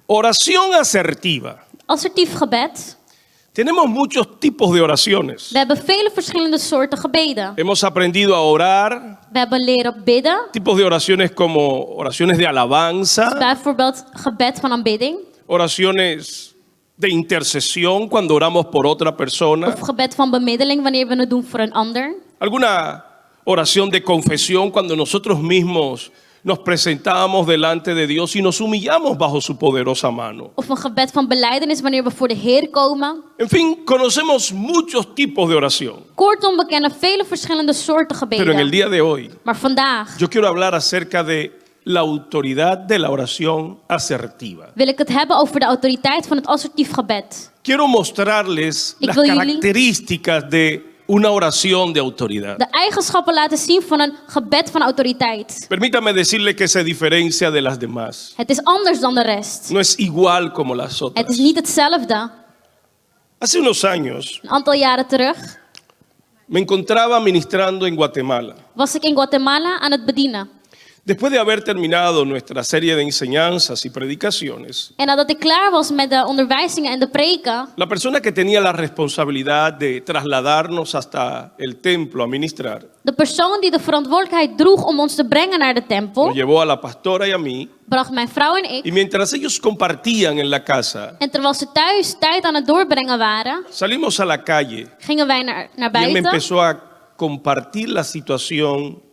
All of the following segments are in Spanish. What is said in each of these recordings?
Oración asertiva. Assertief gebed. Tenemos muchos tipos de oraciones. We hebben vele verschillende soorten gebeden. Hemos aprendido a orar. We hebben leren bidden. Tipos de oraciones como oraciones de alabanza, Bijvoorbeeld gebed van aanbidding. oraciones de intercesión cuando oramos por otra persona, Of gebed van bemiddeling wanneer we het doen voor een ander. alguna oración de confesión cuando nosotros mismos nos presentamos delante de Dios y nos humillamos bajo su poderosa mano. Of een gebed van belijdenis wanneer we voor de Heer komen. En fin, conocemos muchos tipos de oración, Kortom, we kennen vele verschillende soorten pero en el gebeden. día de hoy Maar vandaag yo quiero hablar acerca de la autoridad de la oración asertiva. wil ik het hebben over de autoriteit van het assertief gebed. Quiero mostrarles Ik las wil jullie- características de una oración de autoridad. De eigenschappen laten zien van een gebed van autoriteit. Permítame decirle que se diferencia de las demás. Het is anders dan de rest. No es igual como las Het otras. is niet hetzelfde. Hace unos años Een aantal jaren terug me encontraba ministrando en Guatemala. was ik in Guatemala aan het bedienen. Después de haber terminado nuestra serie de enseñanzas y predicaciones, En nadat ik klaar was met de onderwijzingen en de preken, la persona que tenía la responsabilidad de trasladarnos hasta el templo a ministrar, de persoon die de verantwoordelijkheid droeg om ons te brengen naar de nos tempel, llevó a la pastora y a mí, bracht mijn vrouw en y ik. mientras ellos compartían en la casa, En terwijl ze thuis tijd aan het doorbrengen waren, salimos a la calle gingen wij naar y él me buiten. empezó a compartir la situación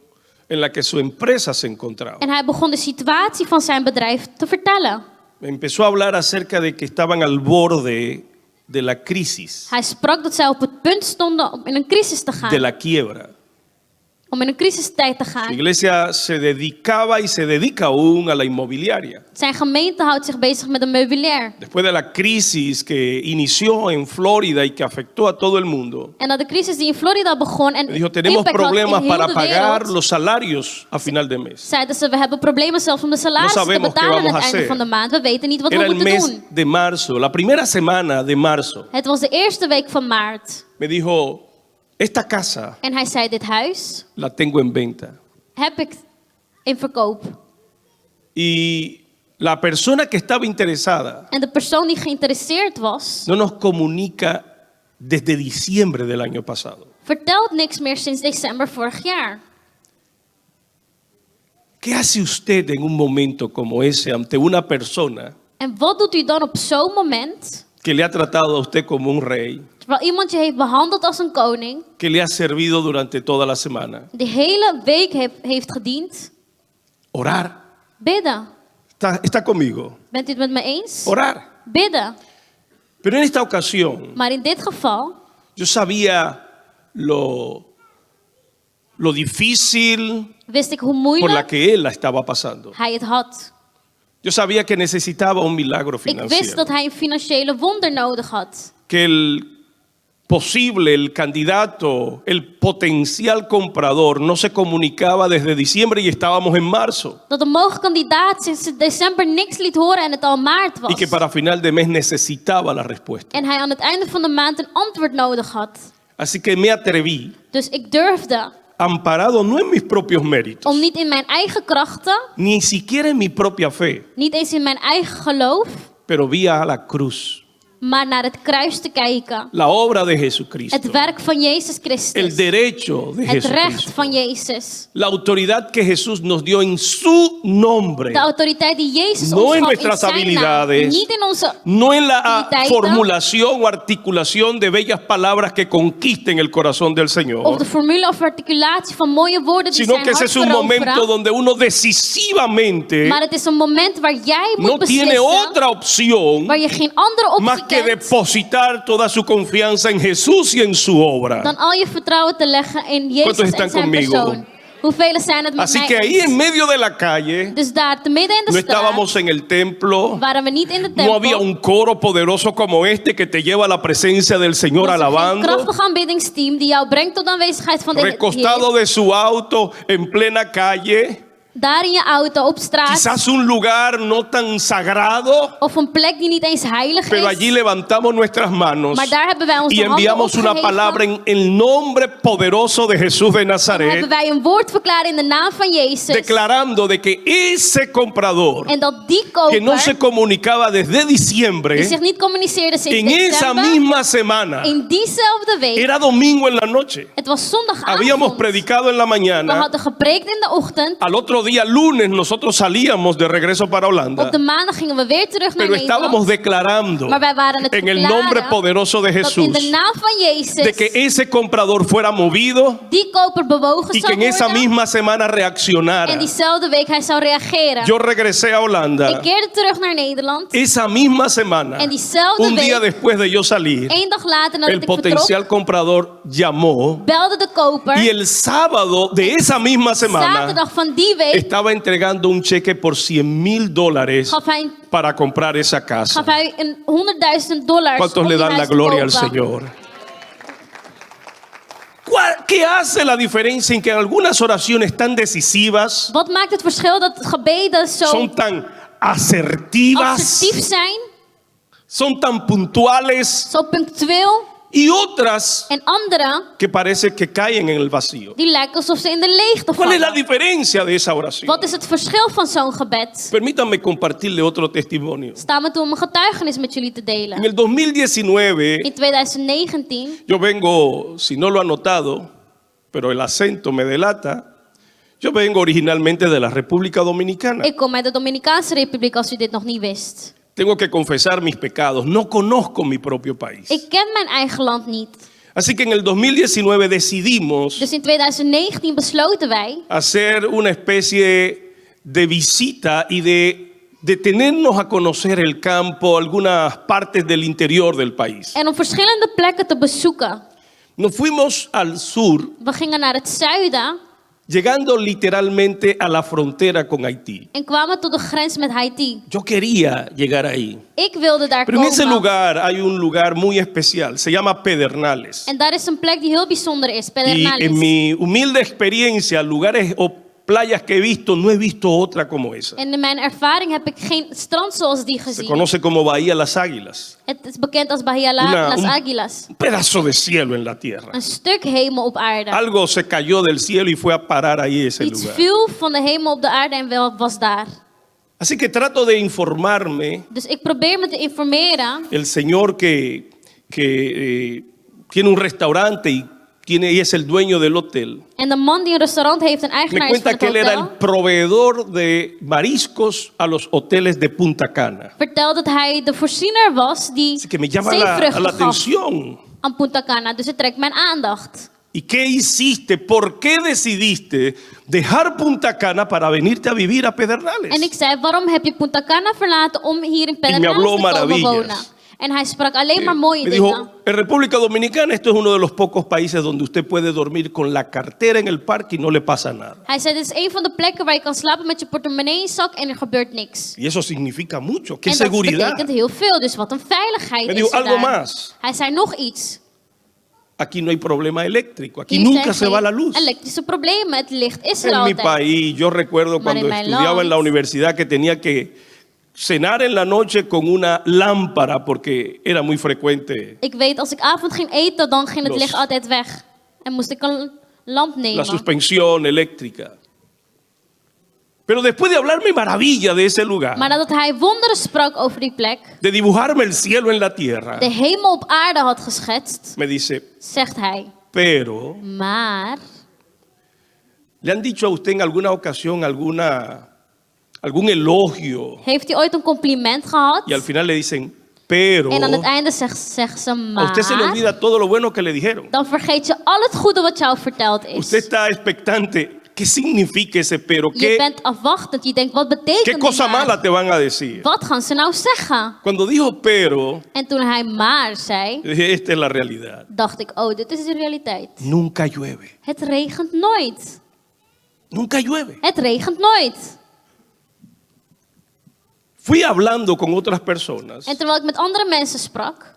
en la que su empresa se encontraba. En hij begon de situatie van zijn bedrijf te vertellen. Me empezó a hablar acerca de que estaban al borde de la crisis, Hij sprak dat zij op het punt stonden om in een crisis te de gaan. la quiebra. Om in een crisistijd te La gaan. iglesia se dedicaba y se dedica aún a la inmobiliaria. Zijn gemeente houdt zich bezig met een meubilair. Después de la crisis que inició en Florida y que afectó a todo el mundo, En dat de crisis die in Florida begon en me dijo, tenemos impact had in problemas heel para de pagar wereld, los salarios a final de mes. zeiden ze, we hebben problemen zelfs om de salarissen te sabemos qué betalen aan vamos het a einde hacer. van de maand. We weten niet wat we Era el moeten mes doen. de marzo, la primera semana de marzo. Het was de eerste week van maart. Me dijo, esta casa En hij zei, dit huis la tengo en venta. heb ik in verkoop. Y la persona que estaba interesada En de persoon die geïnteresseerd was, no nos comunica desde diciembre del año pasado. vertelt niks meer sinds december vorig jaar. ¿Qué hace usted en un momento como ese ante una persona En wat doet u dan op zo'n moment, que le ha tratado a usted como un rey, terwijl iemand je heeft behandeld als een koning, que le ha servido durante toda la semana? de hele week heeft gediend? Orar. Bidden. Está conmigo. Bent u het met me eens? Orar. Bidden. Pero en esta ocasión Maar in dit geval yo sabía lo difícil wist ik hoe por la moeilijk que él la estaba pasando. hij het had. Yo sabía que necesitaba un milagro Ik wist financiero. dat hij een financiële wonder nodig had. Que el candidato, el potencial comprador no se comunicaba desde diciembre y estábamos en marzo. Dat de mogelijke kandidaat sinds december niks liet horen en het al maart Y que was. para final de mes necesitaba la respuesta. En hij aan het einde van de maand een antwoord nodig had. Así que me atreví, Dus ik durfde amparado no en mis propios méritos, om niet in mijn eigen krachten, ni siquiera en mi propia fe, niet eens in mijn eigen geloof, pero vía la cruz, maar naar het kruis te kijken. la obra de Jesucristo, Het werk van Jezus el Christus. derecho de Het recht Jesucristo, van Jezus. la autoridad que Jesús nos dio en su nombre, De autoriteit die Jezus No ons en gaf in nuestras zijn naam. habilidades. Niet in onze... no en la Activiteiten. formulación o articulación de bellas palabras que conquisten el corazón del Of de Señor, formule of articulatie van mooie woorden die sino zijn que ese hart es un momento veroveren. donde uno decisivamente Maar het is een moment waar jij moet no tiene beslissen. otra opción Waar je geen andere más optie que kent depositar toda su confianza en Jesús y en su obra. dan al je vertrouwen te leggen in Jezus ¿Cuántos están en zijn conmigo? persoon. Hoeveel zijn het met Así mij que ahí eens? en medio de la calle, Dus daar te midden in de no straat estábamos en el templo, waren we niet in de no había tempel. un coro poderoso como este que te lleva a la presencia del Señor Was er geen alabando, krachtig aanbiddingsteam die jou brengt tot de aanwezigheid van de Heer. recostado de su auto en plena calle, daar in je auto op straat. Quizás un lugar no tan sagrado, Of een plek die niet eens heilig pero allí is. levantamos nuestras manos Maar daar hebben wij y onze handen enviamos una palabra opgeheven. en el nombre poderoso de Jesús de Dan Nazaret, hebben wij een woord verklaard in de naam van Jezus. declarando de que ese comprador En dat die que no se koper, comunicaba desde die diciembre, zich niet communiceerde sinds en esa december, misma semana, in diezelfde week, era domingo en la noche. het was zondagavond. Habíamos predicado en la We mañana. hadden gepreekt in de ochtend. Al otro día, lunes, nosotros salíamos de regreso para Op de Holanda. maandag gingen we weer terug naar Pero estábamos Nederland. declarando Maar wij waren het en el verklaren nombre poderoso de dat in Jesús de naam van Jezus de que ese comprador fuera movido die koper bewogen y que zou en esa worden. misma semana En reaccionara. diezelfde week hij zou reageren. Yo regresé a Ik Holanda keerde terug naar Nederland. esa misma semana, En diezelfde un día week, después de yo salir, één dag later nadat el ik vertrok, potencial comprador llamó belde de koper. y el sábado de esa misma semana Zaterdag van die week estaba entregando un cheque por $100,000 gaf hij, para comprar esa casa. gaf hij een $100.000 ¿Cuántos om le die dan la huis te gloria al kopen. Señor? ¿Qué hace la diferencia en que algunas oraciones tan decisivas Wat maakt het verschil dat gebeden zo son tan asertivas, assertief zijn, son tan puntuales zo punctueel, y otras en andere que parece que caen en el vacío? die lijken alsof ze in de leegte ¿Cuál es la vallen? diferencia de esa oración? Wat is het verschil van zo'n gebed? Permítanme compartirle otro testimonio. Sta me toe om een getuigenis met jullie te En delen. el 2019, In 2019, yo vengo, si no lo ha notado, pero el acento me delata, yo vengo originalmente de la República Dominicana. ik kom uit de Dominicaanse Republiek als u dit nog niet wist. Tengo que confesar mis pecados, no conozco mi propio país. Ik ken mijn eigen land niet. Así que en el 2019 decidimos Dus in 2019 besloten wij hacer una especie de visita y de detenernos a conocer el campo, algunas partes del interior del país. en om verschillende plekken te bezoeken. Nos fuimos al sur, We gingen naar het zuiden llegando literalmente a la frontera con Haití. en kwamen tot de grens met Haiti. Yo quería llegar ahí. Ik wilde daar Pero en ese komen. lugar hay un lugar muy especial, se llama Pedernales. En daar is een plek die heel bijzonder is, Y Pedernales. en mi humilde experiencia, lugares o playas que he visto, no he visto otra como esa. En in mijn ervaring heb ik geen strand zoals die Se gezien. conoce como Bahía Las Águilas. Het is bekend als Bahia Las Águilas. Un pedazo de cielo en la tierra. Een stuk hemel op aarde. Algo se cayó del cielo y fue a parar ahí ese Iets lugar. viel van de hemel op de aarde en was daar. Así que trato de informarme. Dus ik probeer me te informeren. El señor que tiene un restaurante y es el dueño del hotel, En de man die een restaurant heeft en me eigenaar is van cuenta het que él era el hotel, proveedor de mariscos a los hoteles de Punta Cana. vertelt dat hij de voorziener was die Así que me llama la zeevruchten gaf atención. aan Punta Cana. Dus het trekt mijn aandacht. ¿Y qué hiciste? ¿Por qué decidiste dejar Punta Cana para venirte a vivir a Pedernales? En ik zei, waarom heb je Punta Cana verlaten om hier in me habló Pedernales te komen maravillas. wonen? En hij sprak alleen maar mooie Me dingen. dijo, en República Dominicana esto es uno de los pocos países donde usted puede dormir con la cartera en el parque y no le pasa nada. Hij zei, dit is een van de plekken waar je kan slapen met je portemonnee in zak en er gebeurt niks. Y eso significa mucho. ¿Qué En dat seguridad? betekent heel veel, dus wat een veiligheid Me is dijo er algo daar. más. Hij zei nog iets. Aquí no hay problema eléctrico. Aquí Hier nunca zijn se va la geen luz. elektrische problemen, het licht is er En mi altijd. país, yo recuerdo Maar cuando in mijn estudiaba en la land. universidad que tenía que cenar en la noche con una lámpara porque era muy frecuente Ik weet, als ik avond ging eten, dan ging het Los- licht altijd weg. En moest ik een lamp la nemen. suspensión eléctrica. Pero después de hablarme maravilla de ese lugar, Maar nadat hij wonderen sprak over die plek, de dibujarme el cielo en la tierra, de hemel op aarde had geschetst, me dice, zegt hij. pero, Maar, ¿le han dicho a usted en alguna ocasión algún elogio? heeft hij ooit een compliment gehad? Y al final le dicen, pero, En aan het einde zegt ze, a usted se le maar, olvida todo lo bueno que le dijeron. dan vergeet je al het goede wat jou verteld Usted is. está expectante. ¿Qué significa ese pero? Je bent afwachtend, je denkt, wat ¿Qué betekent die cosa mala maar? te van a decir? Wat gaan ze nou zeggen? Cuando dijo pero, En toen hij maar zei, yo dije, esta es la realidad. dacht ik, oh, dit is de realiteit. Nunca llueve. Het regent nooit. Nunca llueve. Het regent nooit. Fui hablando con otras personas En terwijl ik met andere mensen sprak,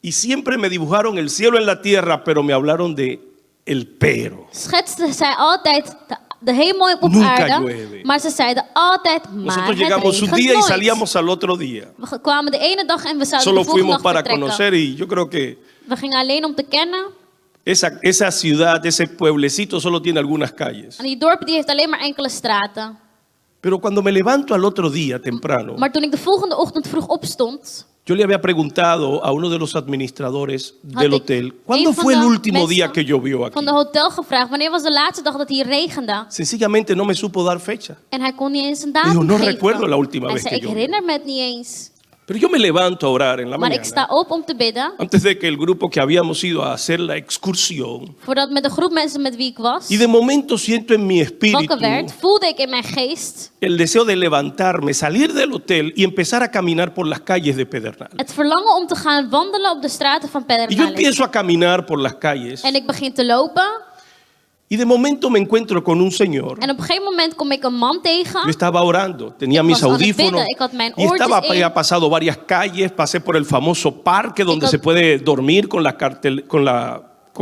y siempre me dibujaron el cielo en la tierra, pero me hablaron de el pero. schetste zij altijd de de hemel op Nunca aarde. llueve. Maar ze zeiden altijd, maar Nosotros het llegamos un regent día y nooit. salíamos al otro día. We kwamen de ene dag en we zouden Solo de volgende fuimos dag para vertrekken. conocer y yo creo que We gingen alleen om te kennen. esa ciudad, ese pueblecito solo tiene algunas calles. En die dorp die heeft alleen maar enkele straten. Pero cuando me levanto al otro día temprano, Maar toen ik de volgende ochtend vroeg opstond, yo le había preguntado a uno de los administradores del ik hotel, ¿cuándo een van fue el de último mensen día que llovió aquí? van de hotel gevraagd wanneer was de laatste dag dat hier regende. Sencillamente no me supo dar fecha. En hij kon niet eens een Dijo, datum no geven. recuerdo la última Hij vez zei, que ik llovió. herinner me het niet eens. Pero yo me levanto a orar en la Maar ik sta mañana, op om te bidden. antes de que el grupo que habíamos ido a hacer la excursión, Voordat met de groep mensen met wie ik was y de momento siento en mi espíritu wakker werd, voelde ik in mijn geest el deseo de levantarme, salir del hotel y empezar a caminar por las calles de Pedernales. het verlangen om te gaan wandelen op de straten van Y yo Pedernales. empiezo a caminar por las calles En ik begin te lopen. y de momento me encuentro con un señor. En op een gegeven moment kom ik een man tegen. Yo estaba orando, tenía Ik mis was aan het audífonos bidden, ik had mijn y estaba, oortjes in. había pasado varias calles, pasé por el famoso parque donde had- se puede dormir con el Ik was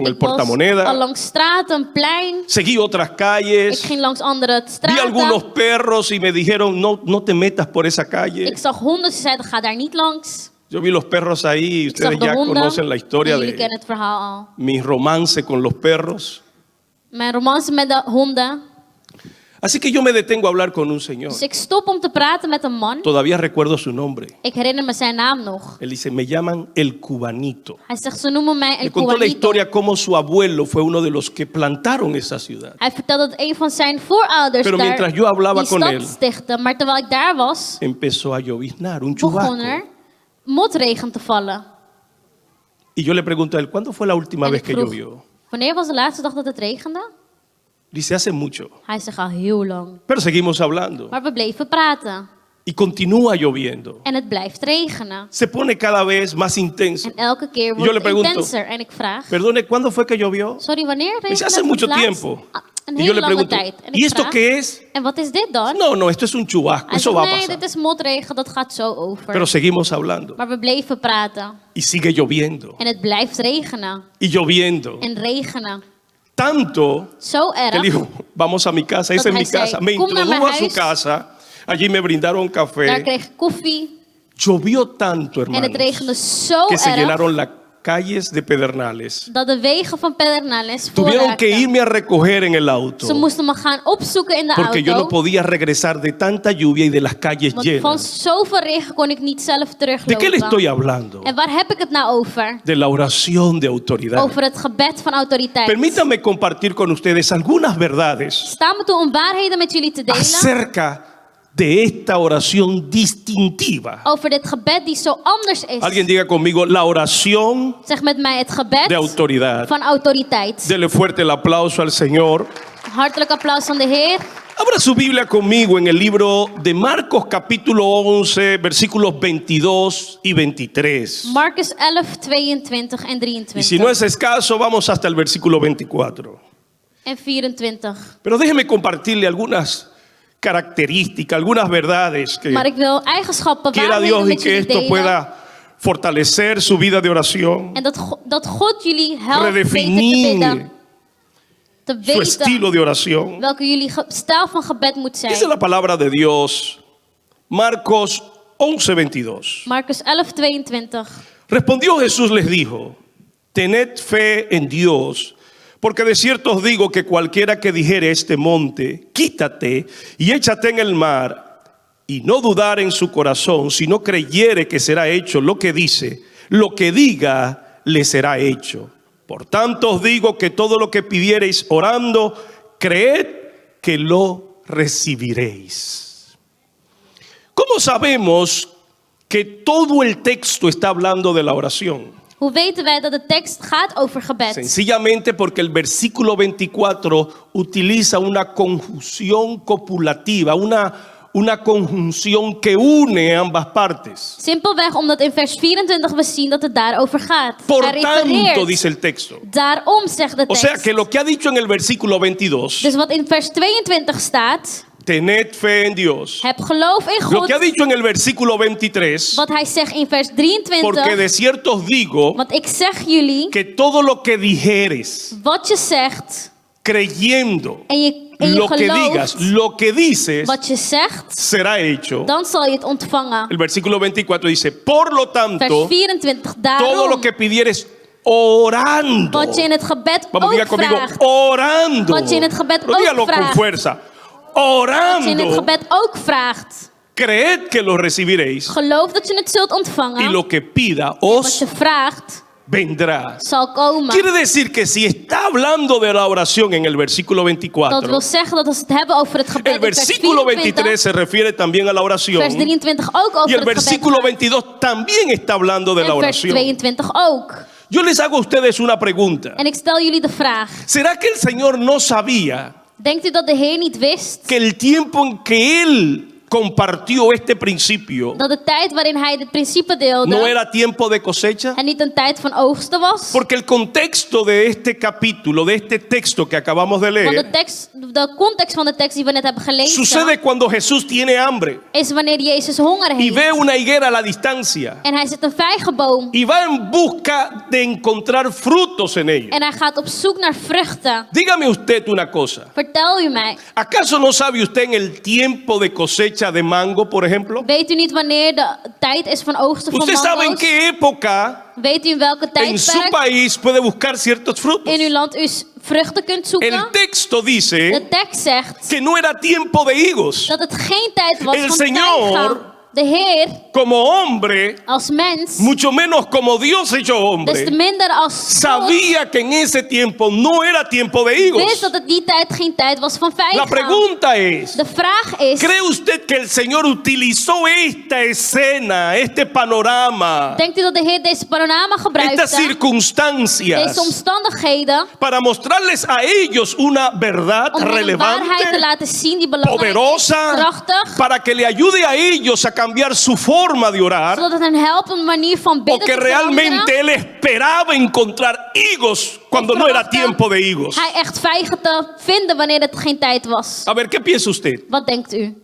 al portamoneda. langs straten, een plein. Seguí otras Ik calles, ging langs andere vi straten. algunos perros y me dijeron, no te metas por esa calle. Ik zag honden, ze zeiden ga daar niet langs. Yo vi los perros ahí y Ik zag ustedes de ya honden. conocen la historia En jullie de kennen het verhaal al. mi romance con los perros. Mijn romance met de honden. Así que yo me detengo a hablar con un señor. Dus ik stop om te praten met een man. Todavía recuerdo su nombre. Ik herinner me zijn naam nog. Él dice, me llaman el cubanito. Hij zegt, ze noemen mij Me El contó la Cubanito. historia cómo su abuelo fue uno de los que plantaron esa ciudad. Hij vertelde dat een van zijn voorouders Pero daar mientras yo hablaba die con stad él, stichtte. Maar terwijl ik daar was, Empezó a lloviznar, un begon chubasco. er motregen te vallen. Y yo le pregunto a él, ¿cuándo fue la última En vez ik que vroeg, llovió? wanneer was de laatste dag dat het regende? Dice, hace mucho. Hij zegt al heel lang. Pero seguimos hablando. Maar we bleven praten. Y continúa lloviendo. En het blijft regenen. Se pone cada vez más intenso. En elke keer yo wordt le het pregunto, intenser. En ik vraag, Perdone, ¿cuándo fue que llovió? sorry, wanneer regende Dice, het hace voor mucho het laatst? tiempo. Een Y yo hele le lange pregunto, tijd. En ¿y ik esto vraag, qué es? en wat is dit dan? No, esto es un chubasco, Hij eso zegt, va a nee, pasar. dit is motregen, dat gaat zo over. Pero seguimos hablando. Maar we bleven praten. Y sigue lloviendo. En het blijft regenen. Y lloviendo. En regenen. Tanto Zo que él erg. dijo, vamos a mi casa, esa es Dat mi hij zei, casa. Me kom naar introdujo mijn a su huis. casa, allí me brindaron Daar café. kreeg ik koffie. Llovió tanto, En het hermanos, regende zo que se erg llenaron las calles de Pedernales. dat de wegen van Pedernales vol Tuvieron que raakten. irme a recoger en el auto, Ze moesten me gaan opzoeken in de porque yo no auto. podía regresar de tanta lluvia y de las calles Want van llenas. zoveel regen kon ik niet zelf ¿De qué le teruglopen. estoy hablando? En waar heb ik het nou over? De la oración de autoridad. Over het gebed van autoriteit. Permítanme compartir con ustedes algunas verdades Sta me toe om waarheden met jullie te delen acerca de esta oración distintiva. over dit gebed die zo anders is. Alguien diga conmigo, la oración Zeg met mij het gebed de autoridad. van autoriteit. Dele fuerte el aplauso al Señor. Hartelijk applaus aan de Heer. Abra su Biblia conmigo en el libro de Marcos capítulo 11, versículos 22 y 23. Marcus 11, 22 en Y 23. si no es escaso, vamos hasta el versículo 24. En 24. Pero déjeme compartirle algunas características, algunas verdades que Maar ik wil eigenschappen, quiera waarheden Dios y met que jullie esto delen. pueda fortalecer su vida de oración, En dat God jullie helpt beter te redefinir bidden. Te su estilo weten de oración. welke jullie stijl van gebed moet Dice zijn. la palabra de Dios, Marcos 11, 22. Marcus 11, 22. Respondió Jesús, les dijo, tened fe en Dios, porque de cierto os digo que cualquiera que dijere a este monte, quítate y échate en el mar, y no dudar en su corazón, sino creyere que será hecho lo que dice, lo que diga le será hecho. Por tanto os digo que todo lo que pidiereis orando, creed que lo recibiréis. ¿Cómo sabemos que todo el texto está hablando de la oración? Hoe weten wij dat de tekst gaat over gebed? Sencillamente porque el versículo 24 utiliza una conjunción copulativa, una conjunción que une ambas partes. Simpelweg omdat in vers 24 we zien dat het daarover gaat. Por Hij tanto, refereert. dice el texto. Daarom zegt de O tekst. sea que lo que ha dicho en el versículo 22, Dus wat in vers 22 staat, tened fe en Dios. heb geloof in Lo God. que ha dicho en el versículo 23, Wat hij zegt in vers porque 23. de cierto os digo Want ik zeg jullie, que todo lo que dijeres wat je zegt creyendo en je en je lo que digas, gelooft lo que dices, wat je zegt, será hecho. dan zal je het ontvangen. El versículo 24 dice, por lo Vers tanto, 24, todo lo daarom que pidieres orando. wat je in het gebed Vamos, diga ook conmigo, vraagt. orando. Wat je in het gebed Pero ook dígalo con vraagt. fuerza. Wat je in het Orando, gebed ook vraagt. creed que lo recibiréis Geloof dat je het zult y ontvangen. lo que pida Wat os je vraagt, vendrá. zal komen. Quiere decir que si está hablando de la oración en el versículo Dat 24, wil zeggen dat als we het hebben over het gebed el in vers versículo 23 24, se refiere también a la oración vers 23 ook y over el het gebed versículo gaat. 22 también está hablando de la En vers oración. 22 ook. Yo les hago a ustedes una pregunta. En ik stel jullie de vraag. ¿Será que el Señor no sabía Denkt u dat de Heer niet wist que el tiempo en que Él compartió este principio dat de tijd waarin hij dit principe deelde no era tiempo de cosecha? en niet een tijd van oogsten was? Porque el contexto de este capítulo, de este texto que acabamos de Want leer, de context van de tekst die we net hebben gelezen sucede cuando Jesús tiene hambre is wanneer Jezus honger y ve heeft. una higuera a la distancia En hij zit een vijgenboom y va en busca de encontrar frutos en ella. en hij gaat op zoek naar vruchten. Dígame usted una cosa. Vertel u mij, ¿Acaso no sabe usted en el tiempo de cosecha de mango, por ejemplo? weet u niet wanneer de tijd is van oogsten van ¿Usted sabe en mango's? qué época Weet u in welke en su tijdperk país puede buscar ciertos frutos? in uw land u vruchten kunt zoeken? El texto dice De tekst zegt que no era tiempo de higos. dat het geen tijd was El van Señor, tijgen. De Heer, Como hombre, als mens, mucho menos como Dios hecho des te hombre, minder als God, sabía que en ese tiempo no era tiempo de wist higos. dat het die tijd geen tijd was van La vijgen. pregunta es, De vraag is, ¿cree usted que el Señor utilizó esta escena, este panorama, denkt u dat de Heer deze panorama estas gebruikte, deze circunstancias omstandigheden, para mostrarles a ellos una verdad om hen een waarheid te relevante, laten zien die belangrijk is, poderosa, krachtig, para que le ayude a ellos a cambiar su forma de orar? zodat het hen helpt om een manier van ¿O bidden que te veranderen? realmente él esperaba encontrar higos cuando no era tiempo de higos? Hij echt vijgen te vinden wanneer het geen tijd was. A ver, ¿qué piensa usted? Wat denkt u?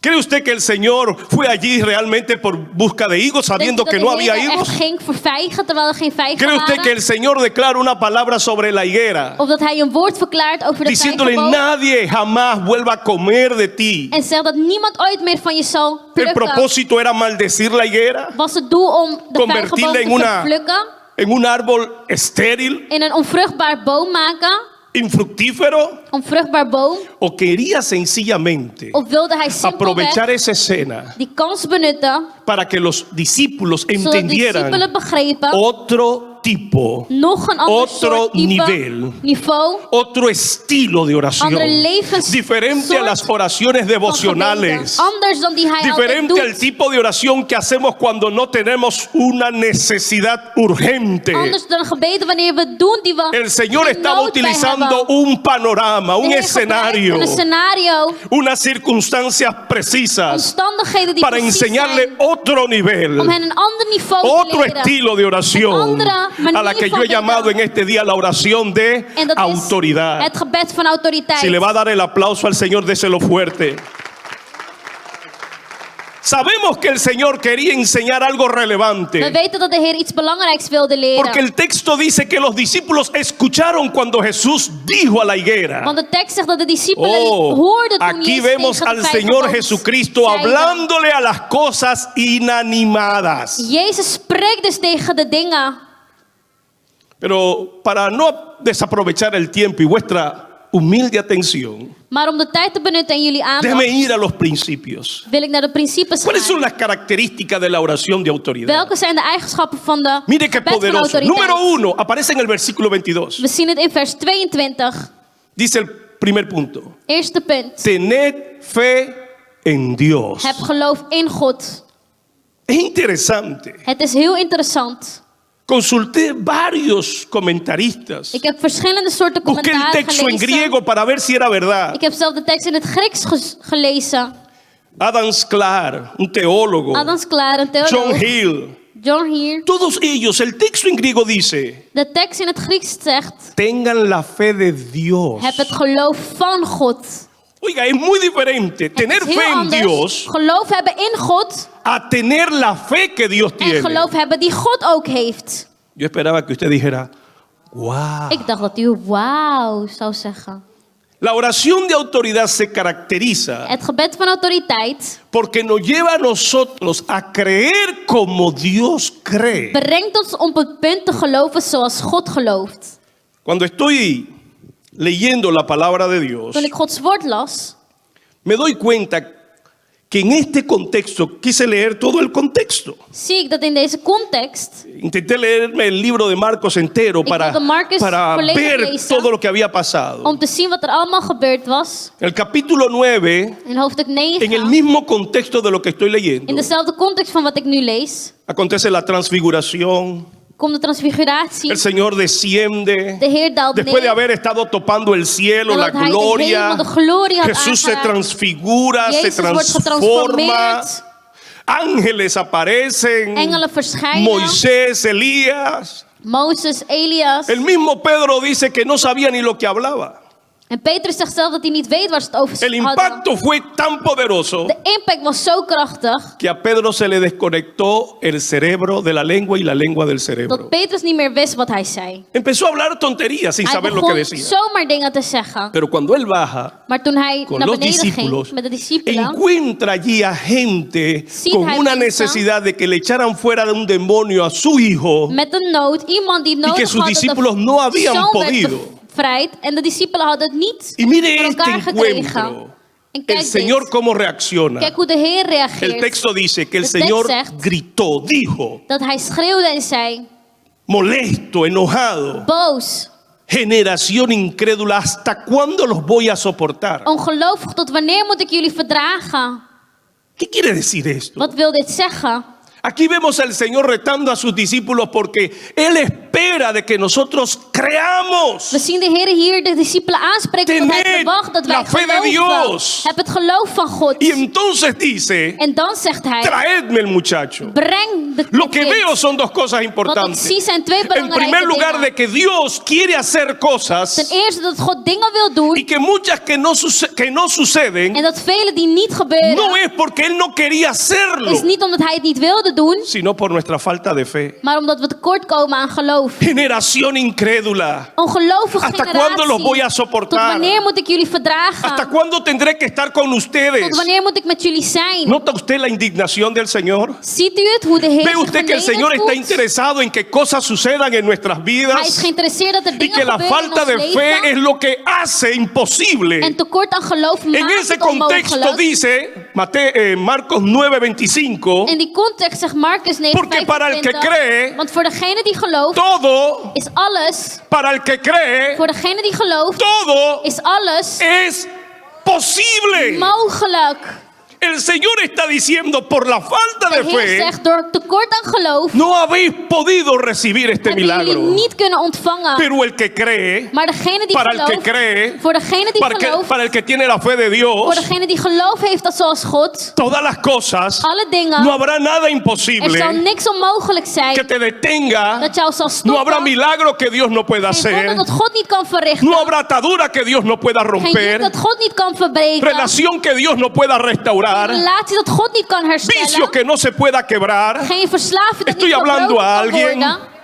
¿Cree usted que el Señor fue allí realmente por busca de higos, sabiendo Denkt u que dat no de había Heer higos? echt ging voor vijgen terwijl er geen vijgen ¿Cree usted que waren? el Señor declara una palabra sobre la higuera, Of dat hij een woord verklaart over de diciéndole vijgenboom nadie jamás vuelva a comer de ti? en zegt dat niemand ooit meer van je zal El plukken? propósito era maldecir la higuera, Was het doel om de Convertirla vijgenboom en te verplukken, en un árbol estéril, in een onvruchtbaar boom maken, infructífero, onvruchtbaar boom, o quería sencillamente of wilde hij aprovechar simpelweg esa escena die kans benutten para que los discípulos zodat de entendieran discipelen begrepen otro tipo, nog een ander otro soort type, nivel, niveau, otro estilo de oración, andere levenssoort diferente a las oraciones van devocionales, gebeden. Anders dan die hij altijd diferente al doet. tipo de oración que hacemos cuando no tenemos una necesidad urgente. Anders dan gebeden wanneer we het doen die we El Señor geen estaba nood bij utilizando hebben. un panorama, De un Heer gebruikt escenario, een scenario, unas circunstancias precisas omstandigheden die para precies enseñarle zijn, otro nivel, om hen een ander niveau te otro leren. estilo de oración, Een andere manier a la que yo van he llamado en bidden. este día la oración de En dat is autoridad. het gebed van autoriteit. Si le va a dar el aplauso al Señor, déselo fuerte. Sabemos que el Señor quería enseñar algo We relevante, weten dat de Heer iets belangrijks wilde leren. porque el texto dice que los discípulos escucharon cuando Jesús dijo a la higuera. Want de tekst zegt dat de discipelen Oh, hoorden toen aquí Jezus vemos tegen de al Señor vijgenboom Jesucristo zeide. hablándole a las cosas inanimadas. Jezus spreekt dus tegen de dingen. Pero para no desaprovechar el tiempo y vuestra humilde atención, Maar om de tijd te benutten en jullie déjeme aandacht, ir a los principios. wil ik naar de principes ¿Cuáles son gaan. las características de la oración de autoridad? Welke zijn de eigenschappen van de Mire qué gebed van poderoso. autoriteit? Número 1, aparece en el versículo 22. We zien het in vers 22. Dice el primer punto. Eerste punt. Tened fe en Dios. Heb geloof in God. Es interesante. Het is heel interessant. Consulté varios comentaristas. Ik heb verschillende soorten Busqué el commentaren texto en gelezen. griego para ver si era verdad. Ik heb zelf de tekst in het Grieks gelezen. Adam Sklar, un teólogo. Adam Sklar, een John theoloog. Hill. John Heer. Todos ellos, el texto en griego dice, De tekst in het Grieks zegt: tengan la fe de Dios. heb het geloof van God. Oiga, es muy diferente Het tener is heel fe en anders. Dios Geloof hebben in God a tener la fe que Dios en tiene. geloof hebben die God ook heeft. Yo esperaba que usted dijera, wow. Ik dacht dat u wauw zou zeggen. La oración de autoridad se caracteriza Het gebed van autoriteit porque nos lleva a nosotros a creer como Dios cree. brengt ons op het punt te geloven zoals God gelooft. Cuando estoy leyendo la palabra de Dios, Toen ik Gods woord las, me doy cuenta que en este contexto quise leer todo el contexto. zie ik dat in deze context Intenté leerme el libro de Marcos entero para wilde Marcus volledig ver lezen. todo lo que había pasado. om te zien wat er allemaal gebeurd was. El capítulo 9, In hoofdstuk 9, en el mismo contexto de lo que estoy leyendo, in dezelfde context van wat ik nu lees, acontece la transfiguración. komt de transfiguratie. El Señor desciende. De Heer daalt Después de neer. haber estado topando el cielo, la Nadat hij de gloria, hemel, de glorie had Jesús se aangeraakt. transfigura, se Jezus wordt transforma. getransformeerd. Ángeles aparecen. Engelen verschijnen. Moisés, Elías. Mozes, Elias. El mismo Pedro dice que no sabía ni lo que hablaba. En Petrus zegt zelf dat hij niet weet waar ze het over El hadden. impacto fue tan poderoso De impact was zo krachtig que a Pedro se le desconectó el cerebro de la lengua y la lengua del dat cerebro. Petrus niet meer wist wat hij zei. Empezó a hablar tonterías sin Hij saber lo que begon decía. zomaar dingen te zeggen. Pero cuando él baja Maar toen hij con naar los beneden discípulos, ging met de discipelen, encuentra allí a gente Ziet con hij una mensen necesidad de que le echaran fuera de un demonio a su hijo. met een nood, iemand die que nodig sus had dat discípulos de no habían zoon podido. werd bevrijd en de discipelen hadden het niet Y mire voor este elkaar gekregen. encuentro. En El kijk Señor dit. cómo reacciona. Kijk hoe de Heer El reageert. texto dice que el De tekst Señor zegt gritó, dijo, dat hij schreeuwde en zei, molesto, enojado. boos, Generación incrédula, ¿hasta cuándo los voy a soportar? ongelovig, tot wanneer moet ik jullie verdragen? ¿Qué quiere decir esto? Wat wil dit zeggen? Aquí vemos al Señor retando a sus discípulos porque Él espera de que nosotros creamos. We zien de Heer hier de discipelen aanspreken dat hij Tened verwacht dat wij la fe de geloven. Dios. Heb het geloof van God. Y entonces dice, En dan zegt hij, traedme el muchacho. breng de Lo que kind. veo son dos cosas Wat ik importantes. zie zijn twee En belangrijke primer lugar, dingen. de que Dios quiere hacer cosas Ten eerste dat God dingen wil doen y que muchas que no suceden, en dat vele die niet gebeuren no es porque Él no quería hacerlo, is niet omdat hij het niet wilde doen, sino por nuestra falta de fe. maar omdat we tekort komen aan geloof. Generación incrédula. Ongelovige ¿Hasta generatie. cuándo los voy a Tot soportar? wanneer moet ik jullie verdragen? ¿Hasta cuándo tendré que estar con ustedes? Tot wanneer moet ik met jullie zijn? ¿Nota usted la indignación del Señor? Ziet u het, hoe de Heer ¿Ve zich usted que el geneden Señor está voelt? interesado en que cosas sucedan en nuestras Hij is vidas? geïnteresseerd dat er Y dingen que la gebeuren falta in de ons fe es leven. lo que hace imposible. En tekort aan geloof En maakt ese het contexto onmogelijk. dice Marcos 9:25, In die context zegt Marcus 9:25. Porque para el que cree, want voor degene die gelooft, todo, is alles. para el que cree, Voor degene die gelooft, todo is alles es posible. mogelijk. El Señor está diciendo, por la falta De de Heer fe, zegt, door tekort aan geloof no habéis podido recibir este hebben jullie milagro. niet kunnen ontvangen. Pero el que cree, Maar degene die para el que gelooft, cree, voor degene die gelooft, para el que tiene la fe de voor Dios, degene die geloof heeft dat zoals God, todas las cosas, alle dingen, no habrá nada er zal imposible niks onmogelijk que zijn te detenga. dat jou zal No habrá stoppen. milagro que Dios no pueda Geen wonder hacer. dat God niet kan verrichten. No habrá atadura que Dios no pueda Geen juk romper. dat God niet kan verbreken. Relación que Dios no pueda restaurar. Relatie dat God niet kan Vicio herstellen. que no se pueda quebrar. Geen verslaving dat Estoy niet hablando a verbroken kan alguien. worden.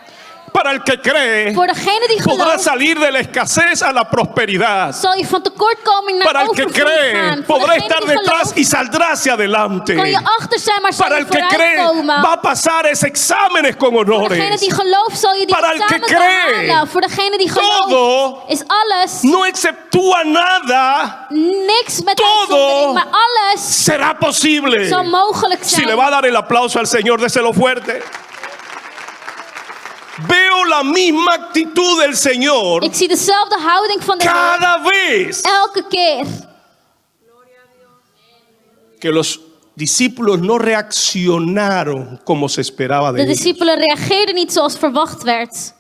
Para el que cree, Voor degene die podrá gelooft, salir de la escasez a la prosperidad. zal je van tekortkoming naar Para el que overvloed cree, gaan. Voor podrá degene estar die detrás gelooft, y saldrá hacia adelante. kan je achter zijn, maar zal Para je el que cree, vooruitkomen. va a pasar ese exámenes con Voor degene honores. die gelooft, zal je die Para el que examen cree, halen. Voor degene die gelooft, Todo is alles, no exceptúa nada, niks met todo uitzondering, maar alles será posible. zal mogelijk Si le zijn. va a dar el aplauso al Señor, déselo fuerte. Veo la misma actitud del Señor Ik zie dezelfde houding van de Heer cada vez elke keer. que los discípulos no reaccionaron como se esperaba de De ellos. discipelen reageerden niet zoals verwacht werd.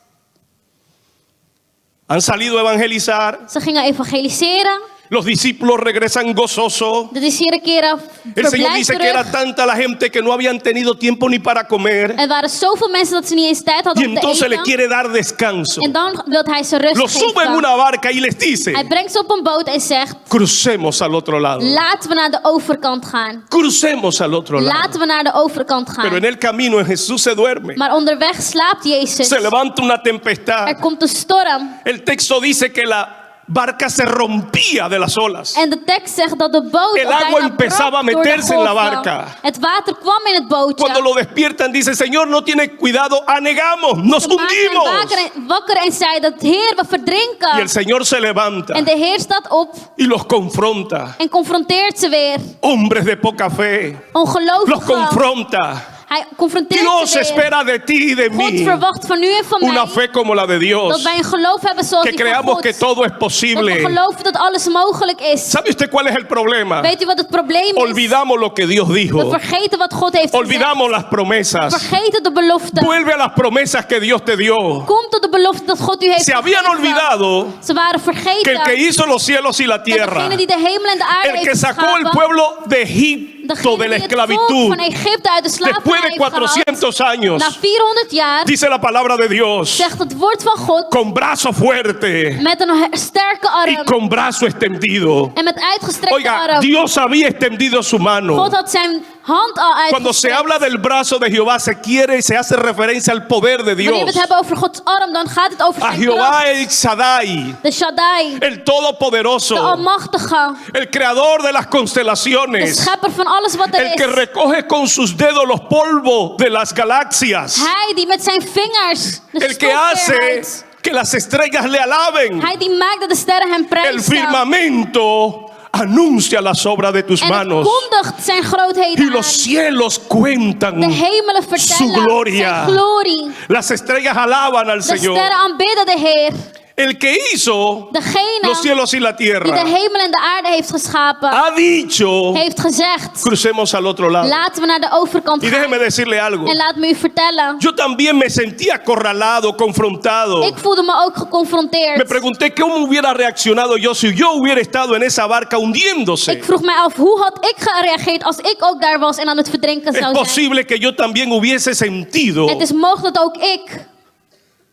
Han salido a evangelizar, Ze gingen evangeliseren. los discípulos regresan gozosos. De discipelen keren El Señor verblijd dice que era terug. tanta la gente que no habían tenido tiempo ni para comer. Er waren zoveel mensen dat ze niet eens tijd Y hadden om te entonces le eten. quiere dar descanso. En dan wil hij ze rust Los sube en geven. una barca y les Hij dice, brengt ze op een boot en zegt, crucemos al otro lado. laten we naar de overkant gaan. Crucemos al otro lado. Laten we naar de overkant Pero en gaan. el camino Jesús se duerme. Maar onderweg slaapt Jezus. Se levanta una Er tempestad. komt een storm. El texto dice que la barca se rompía de las olas. En de tekst zegt dat de boot El ook agua bijna empezaba a brak door de meterse en la golven. barca. Het water kwam in het bootje. Cuando lo despiertan dice, Señor, no tiene cuidado, anegamos, nos Ze maakten hem hundimos. wakker en zeiden, Heer, we verdrinken. Y el Señor se levanta En de Heer staat op y los confronta. en confronteert ze weer. Hombres de poca fe, los Ongelovigen. confronta. Hij confronteert Dios ze weer. espera de ti y de God mí verwacht van u en van una mij fe como la de dat Dios, wij een geloof hebben zoals que die van creamos God. que todo es Dat we posible. geloven dat alles mogelijk is. ¿Sabe usted cuál es el problema? Weet u wat het probleem is? Olvidamos lo que Dios We dijo, vergeten wat God heeft gezegd. olvidamos las promesas. Vergeten de beloften. Vuelve a las promesas que Dios te dio. Kom tot de belofte dat God u heeft Se habían gegeven. olvidado Ze waren que vergeten el que hizo los cielos y la dat tierra, degene die de hemel en de aarde el que heeft sacó el geschapen, pueblo de Egipto de la degene die het volk esclavitud, van Egypte uit de después slavernij de heeft 400 gehaald, años, na 400 jaar, dice la palabra de Dios, zegt het woord van God, con brazo fuerte met een sterke y arm con brazo extendido. en met uitgestrekte Oiga, arm. Dios había extendido su mano. God had zijn hand al Cuando se uitgestrekt. habla del brazo de Jehová, se quiere y se hace referencia al poder de Wanneer we Dios. het hebben over Gods arm, dan gaat het over A zijn Jehová kracht. el Shaddai, De Shaddai, el de Todopoderoso, Almachtige, el creador de las de constelaciones, schepper van alles wat er el que is. recoge con sus dedos los polvos de las galaxias, Hij die met zijn vingers de el que stof hace weerhoudt. que las estrellas le alaben. Hij die maakt dat de sterren hem El prijzen. firmamento anuncia las obras de tus En het manos kondigt zijn grootheden y aan. los cielos cuentan De hemelen su vertellen gloria. zijn glorie. Las estrellas alaban al De Señor. sterren aanbidden de Heer. El que hizo Degene los cielos y la die de tierra hemel en de aarde heeft geschapen, ha dicho, heeft gezegd, crucemos al otro lado. laten we naar de overkant Y déjeme gaan. decirle algo. En laat me u vertellen, Yo también me sentía acorralado, confrontado. ik voelde me ook geconfronteerd. Me pregunté cómo hubiera reaccionado yo si yo hubiera estado en esa barca hundiéndose. Ik vroeg mij af, hoe had ik gereageerd als ik ook daar was en aan het verdrinken Es zou zijn? posible que yo también hubiese sentido Het is mogelijk dat ook ik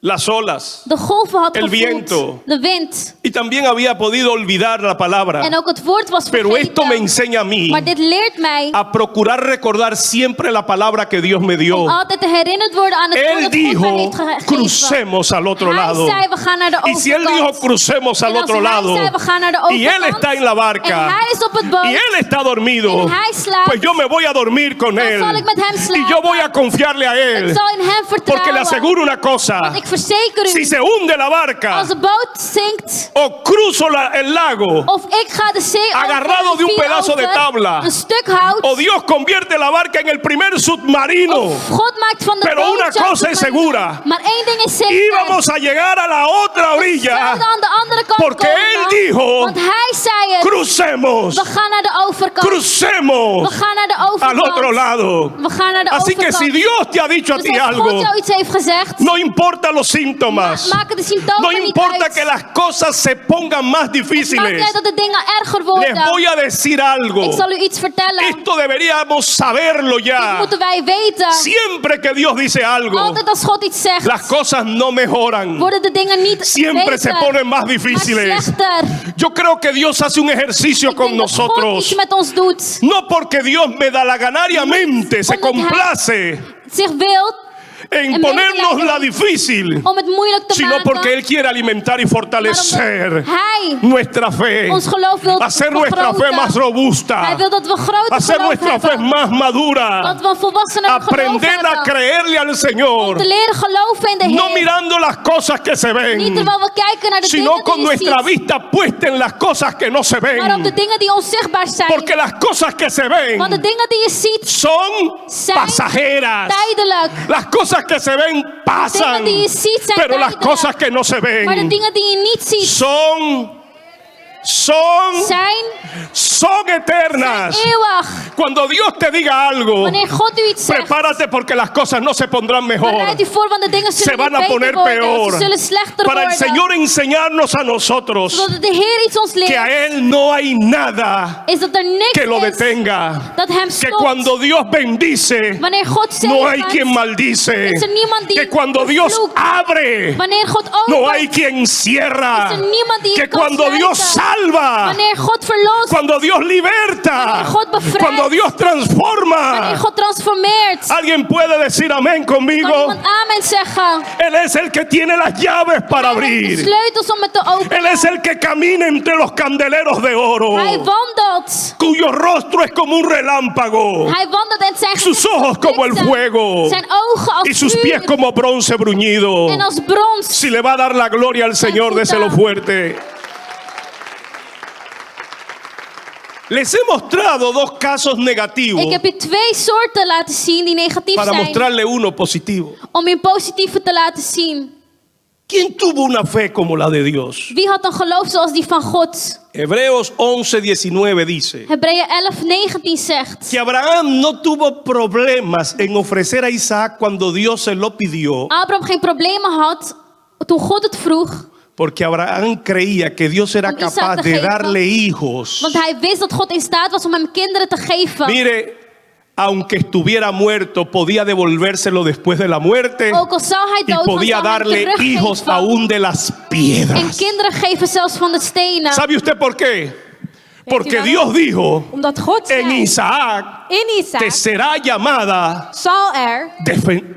las olas de golven had El gevoeld, viento. de wind. y también había podido olvidar la palabra. En ook het woord was Pero esto me vergeten. enseña a mí Maar dit leert mij a procurar recordar siempre la palabra que Dios me dio. om altijd te herinnerd worden aan het woord Él dat God mij dijo, heeft gegeven. crucemos al otro Hij lado. zei, we gaan naar de Y si Él dijo, overkant. crucemos al En als otro hij lado, zei, we gaan naar de y Él overkant, está en la en barca, hij is op het boot, y Él está dormido, en hij slaapt, pues yo me voy a dormir con dan Él. zal ik met hem Y slapen. yo voy a confiarle a Ik Él. zal in hem Porque le vertrouwen. aseguro una cosa, Want ik verzeker u, si se hunde la barca als de boot zinkt, o cruzo el lago, of ik ga de zee Agarrado over, de un rivier pedazo de over, tabla. een stuk hout, o Dios convierte la barca en el primer submarino, of God maakt van de Pero boot una jouw cosa es submarine. segura. Maar één ding is zeker. íbamos a llegar a la otra We orilla, zouden aan de andere kant porque komen, Él dijo, want hij zei het. crucemos, We gaan naar de overkant. crucemos We gaan naar de al overkant. otro lado. We gaan naar de Así que overkant. si Dios te ha dicho a Dus ti als God algo, jou iets heeft gezegd, no importa los síntomas, maken de symptomen no niet importa uit. que las cosas se pongan más Maakt niet difíciles, uit dat de dingen erger les worden. voy a decir algo. Ik zal u iets vertellen. Esto deberíamos saberlo Dit ya. moeten wij weten. Siempre que Dios dice algo, Altijd als God iets zegt, las cosas no mejoran. worden de dingen niet Siempre se beter, ponen más maar difíciles. slechter. Yo creo que Dios hace un ejercicio Ik con denk dat God nosotros. iets met ons doet. No porque Dios me da la ganariamente, se Omdat hij- complace Zich wil en ponernos la difícil, om het moeilijk te sino maken. porque Él quiere alimentar y Maar fortalecer omdat Hij nuestra fe, ons geloof wil hacer nuestra fe vergroten. más Hij robusta, wil dat we groter hacer geloof nuestra fe hebben. más madura, Dat we een volwassener geloof aprender a hebben. creerle al Om Señor, te leren geloven in de no Heer. mirando las cosas que se Niet ven, terwijl we kijken naar de sino dingen con die je nuestra ziet. vista puesta en las cosas que no se Maar op de ven. dingen die onzichtbaar zijn. Porque las cosas que se Want de ven dingen die je ziet son zijn pasajeras. tijdelijk. Las cosas que se ven pasan, Dingen die je ziet zijn pero las tijdelijk. cosas que no se Maar de ven dingen die je niet ziet son zijn eternas. eeuwig. Cuando Dios te diga algo, Wanneer God u iets zegt, prepárate porque las cosas no se pondrán mejor. bereid u voor, want de dingen Se zullen van niet a poner beter worden. peor. Ze zullen slechter Para el worden. Señor enseñarnos a nosotros Zodat de Heer iets ons que leert, a Él no hay nada is dat er niks que lo is detenga. dat hem Que stopt. cuando Dios bendice, Wanneer God no hay zegent, quien maldice. is er niemand die Que cuando Dios vervloekt. abre, Wanneer God no opent, hay quien cierra. is er niemand die Que het kan cuando Dios sluiten. salva, Wanneer God verlost. cuando Dios liberta, Wanneer God bevrijdt. cuando Dios transforma. Wanneer God transformeert. ¿Alguien puede decir amén Kan conmigo? iemand amen zeggen? Él es el que tiene las llaves para Hij heeft de abrir. sleutels om het te Él openen. es el que camina entre los candeleros de oro, Hij wandelt. cuyo rostro es como un relámpago, Hij wandelt en zijn sus gezicht ojos como el bliksem. fuego Zijn ogen als y sus vuur pies como bronce bruñido. en als brons. Si le va a dar la gloria al Señor, déselo fuerte. Les he mostrado dos casos negativos Ik heb je 2 soorten laten zien die negatief para zijn. mostrarle uno positivo. Om je een positieve te laten zien. ¿Quién tuvo una fe como la de Dios? Wie had een geloof zoals die van God? Hebreos 11:19 dice Hebreeën 11:19 zegt. que Abraham no tuvo problemas en ofrecer a Isaac cuando Dios se lo pidió, Abraham geen problemen had toen God het vroeg. porque Abraham creía que Dios era Om Isaac capaz te de geven. darle hijos. Want hij wist dat God in staat was om hem kinderen te geven. Mire, aunque estuviera muerto, podía devolvérselo después de la muerte Ook al zou hij y dood was, podía zou hij hem darle hijos teruggeven. aún de las En piedras. kinderen geven zelfs van de stenen. ¿Sabe usted por qué? Porque waarom? Dios dijo, Omdat God en zei, Isaac in te Isaac será llamada zal er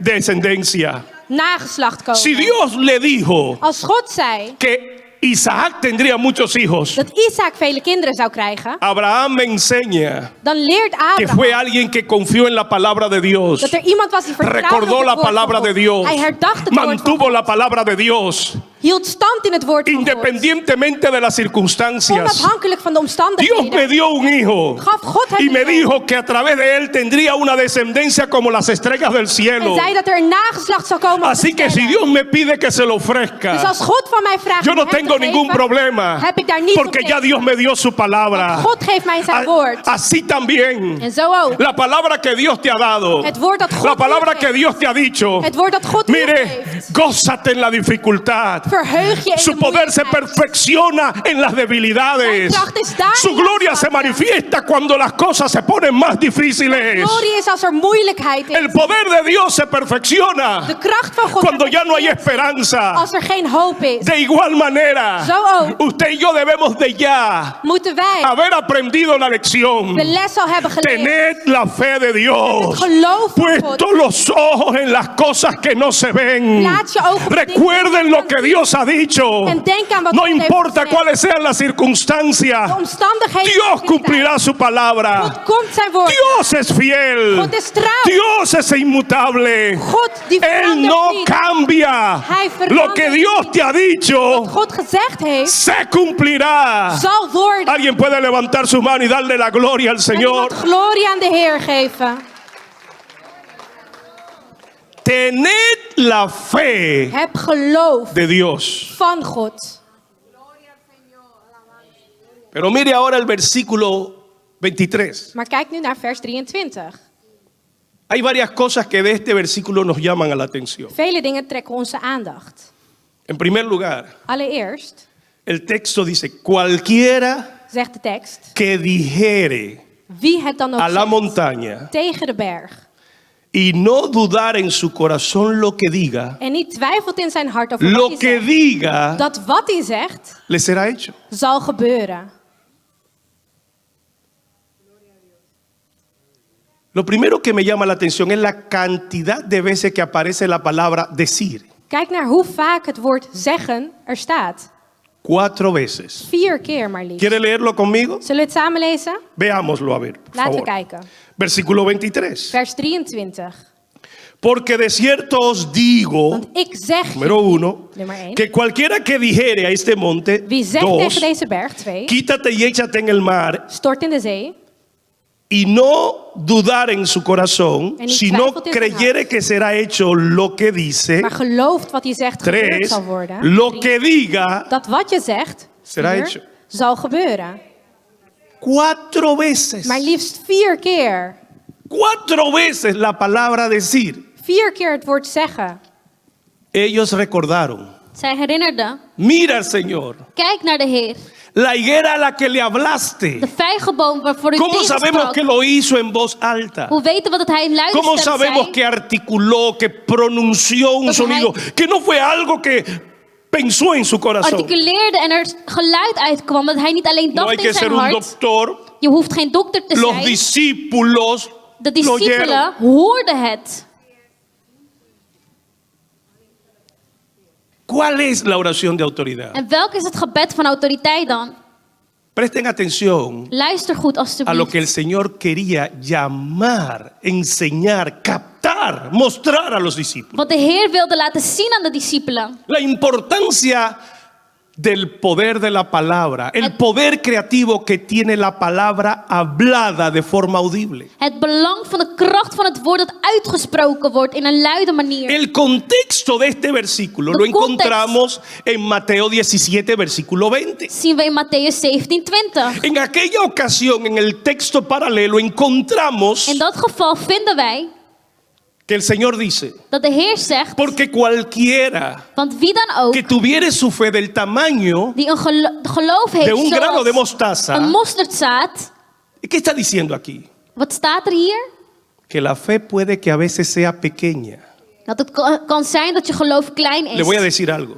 descendencia. nageslacht komen. Si Dios le dijo Als God zei que Isaac tendría muchos hijos, dat Isaac vele kinderen zou krijgen, Abraham me enseña dan leert que Abraham fue alguien que confió en la palabra de Dios, dat er iemand was die vertrouwde recordó op la het woord palabra van de God. Dios, Hij herdacht het woord van mantuvo God. la palabra de Dios, Hield stand in het woord van God. independientemente de las circunstancias. Onafhankelijk van de Dios omstandigheden. me dio un hijo Gaf God hem y me een zoon. dijo que a través de él tendría una descendencia como las estrellas del En cielo. zei dat er een nageslacht zou komen. als de Así que si sterren. Dios me pide que se lo Dus ofrezca, als God van mij vraagt yo om no hem te tengo ningún geven, problema, heb ik daar niet porque op ya tegen. Dios me dio su palabra. God geeft mij zijn woord. Así también, En zo ook. la palabra que Dios te ha dado, Het woord dat God la palabra u que geeft. Dios te ha dicho, Het woord dat God u mire, geeft. gózate en la dificultad. Verheug je in Su de poder se moeilijkheid. perfecciona en las debilidades. Zijn kracht is daar Su in de gloria se zwakte. manifiesta cuando las cosas se ponen más difíciles. Glorie is als er moeilijkheid is. El poder de Dios se perfecciona De kracht van God cuando ya no hay perfecteert esperanza. als er geen hoop is. De igual manera, Zo ook. usted y yo debemos de ya Moeten wij haber aprendido la lección. de les al hebben geleerd. Tened la fe de Dios. Het geloof van God. Puesto los ojos en las cosas que no se ven. Plaats je ogen op de dingen Recuerden die lo je que kan Dios ha dicho. En denk aan wat No God heeft importa gezegd. cuáles sean las circunstancias. De omstandigheden. Dios die er cumplirá zijn. su palabra. God komt zijn woord. Dios es fiel. God is trouw. Dios es inmutable. God die Él verandert no niet. cambia. Hij verandert Lo que Dios te ha dicho God gezegd heeft, se cumplirá. zal worden. Alguien puede levantar su mano y darle la gloria al En Señor. iemand glorie aan de Heer geven. Tened la fe Heb geloof de Dios. van God. Pero mire ahora el versículo 23. Maar kijk nu naar vers 23. Hay varias cosas que de este versículo nos llaman a la atención. Vele dingen trekken onze aandacht. En primer lugar, Allereerst el texto dice, cualquiera zegt de tekst, que dijere wie het dan ook a la zegt montaña tegen de berg y no dudar en su corazón lo que diga, en niet twijfelt in zijn hart over wat lo hij que zegt, diga dat wat hij zegt le será hecho. zal gebeuren. Lo primero que me llama la atención es la cantidad de veces que aparece la palabra decir. Kijk naar hoe vaak het woord zeggen er staat. 4 veces. 4 keer maar liefst. ¿Quiere leerlo conmigo? Zullen we het samen lezen? Veámoslo a ver, por Laten we favor. kijken. Versículo 23. Vers 23. Porque de cierto os digo, Want ik zeg número 1, Nummer 1. que cualquiera que dijere a este monte, Wie zegt 2, tegen deze berg, 2, quítate y échate en el mar, stort in de zee, y no dudar en su corazón, En niet sino twijfelt in zijn creyere hart. que será hecho lo que dice. maar gelooft wat hij zegt gebeurd 3, zal worden. lo 3, que diga. dat wat je zegt, Será 4, hecho. zal gebeuren. 4 veces. Maar liefst 4 keer. 4 veces la palabra decir. 4 keer het woord zeggen. Ellos recordaron. Zij herinnerde. Mira al Señor, Kijk naar de Heer. la higuera a la que le hablaste. De vijgenboom waarvoor u ¿Cómo sabemos tegensprak. que lo hizo en voz alta? Hoe weten we dat hij een luide ¿Cómo stem sabemos zei? que articuló, que pronunció un Porque sonido? Que no fue algo que pensó en su corazón. articuleerde en er geluid uitkwam. Dat hij niet alleen No dacht hay in que zijn ser un hart. doctor. Je hoeft geen dokter te Los zijn. discípulos De lo oyeron. discipelen hoorden het. ¿Cuál es la oración de autoridad? En welk is het gebed van autoriteit dan? Presten atención Luister goed a lo que el alstublieft. Señor quería llamar, enseñar, captar, mostrar a los discípulos. Wat de Heer wilde laten zien aan de discipelen. La importancia del poder de la palabra, el poder creativo que tiene la palabra hablada de forma audible. Het belang van de kracht van het woord dat uitgesproken wordt in een luide manier. El contexto de este versículo El lo context. encontramos en Mateo 17, versículo 20. Zien we in Matthäus 17:20. En aquella ocasión, en el texto paralelo, encontramos In dat geval vinden wij que el Señor dice, dat de Heer zegt, porque cualquiera want wie dan ook que tuviere su fe del tamaño die een geloof heeft de un grano de zoals mostaza, een mosterdzaad. ¿qué está diciendo aquí? Wat staat er hier? Que la fe puede que a veces sea pequeña. Dat het kan zijn dat je geloof klein Le voy a is. decir algo.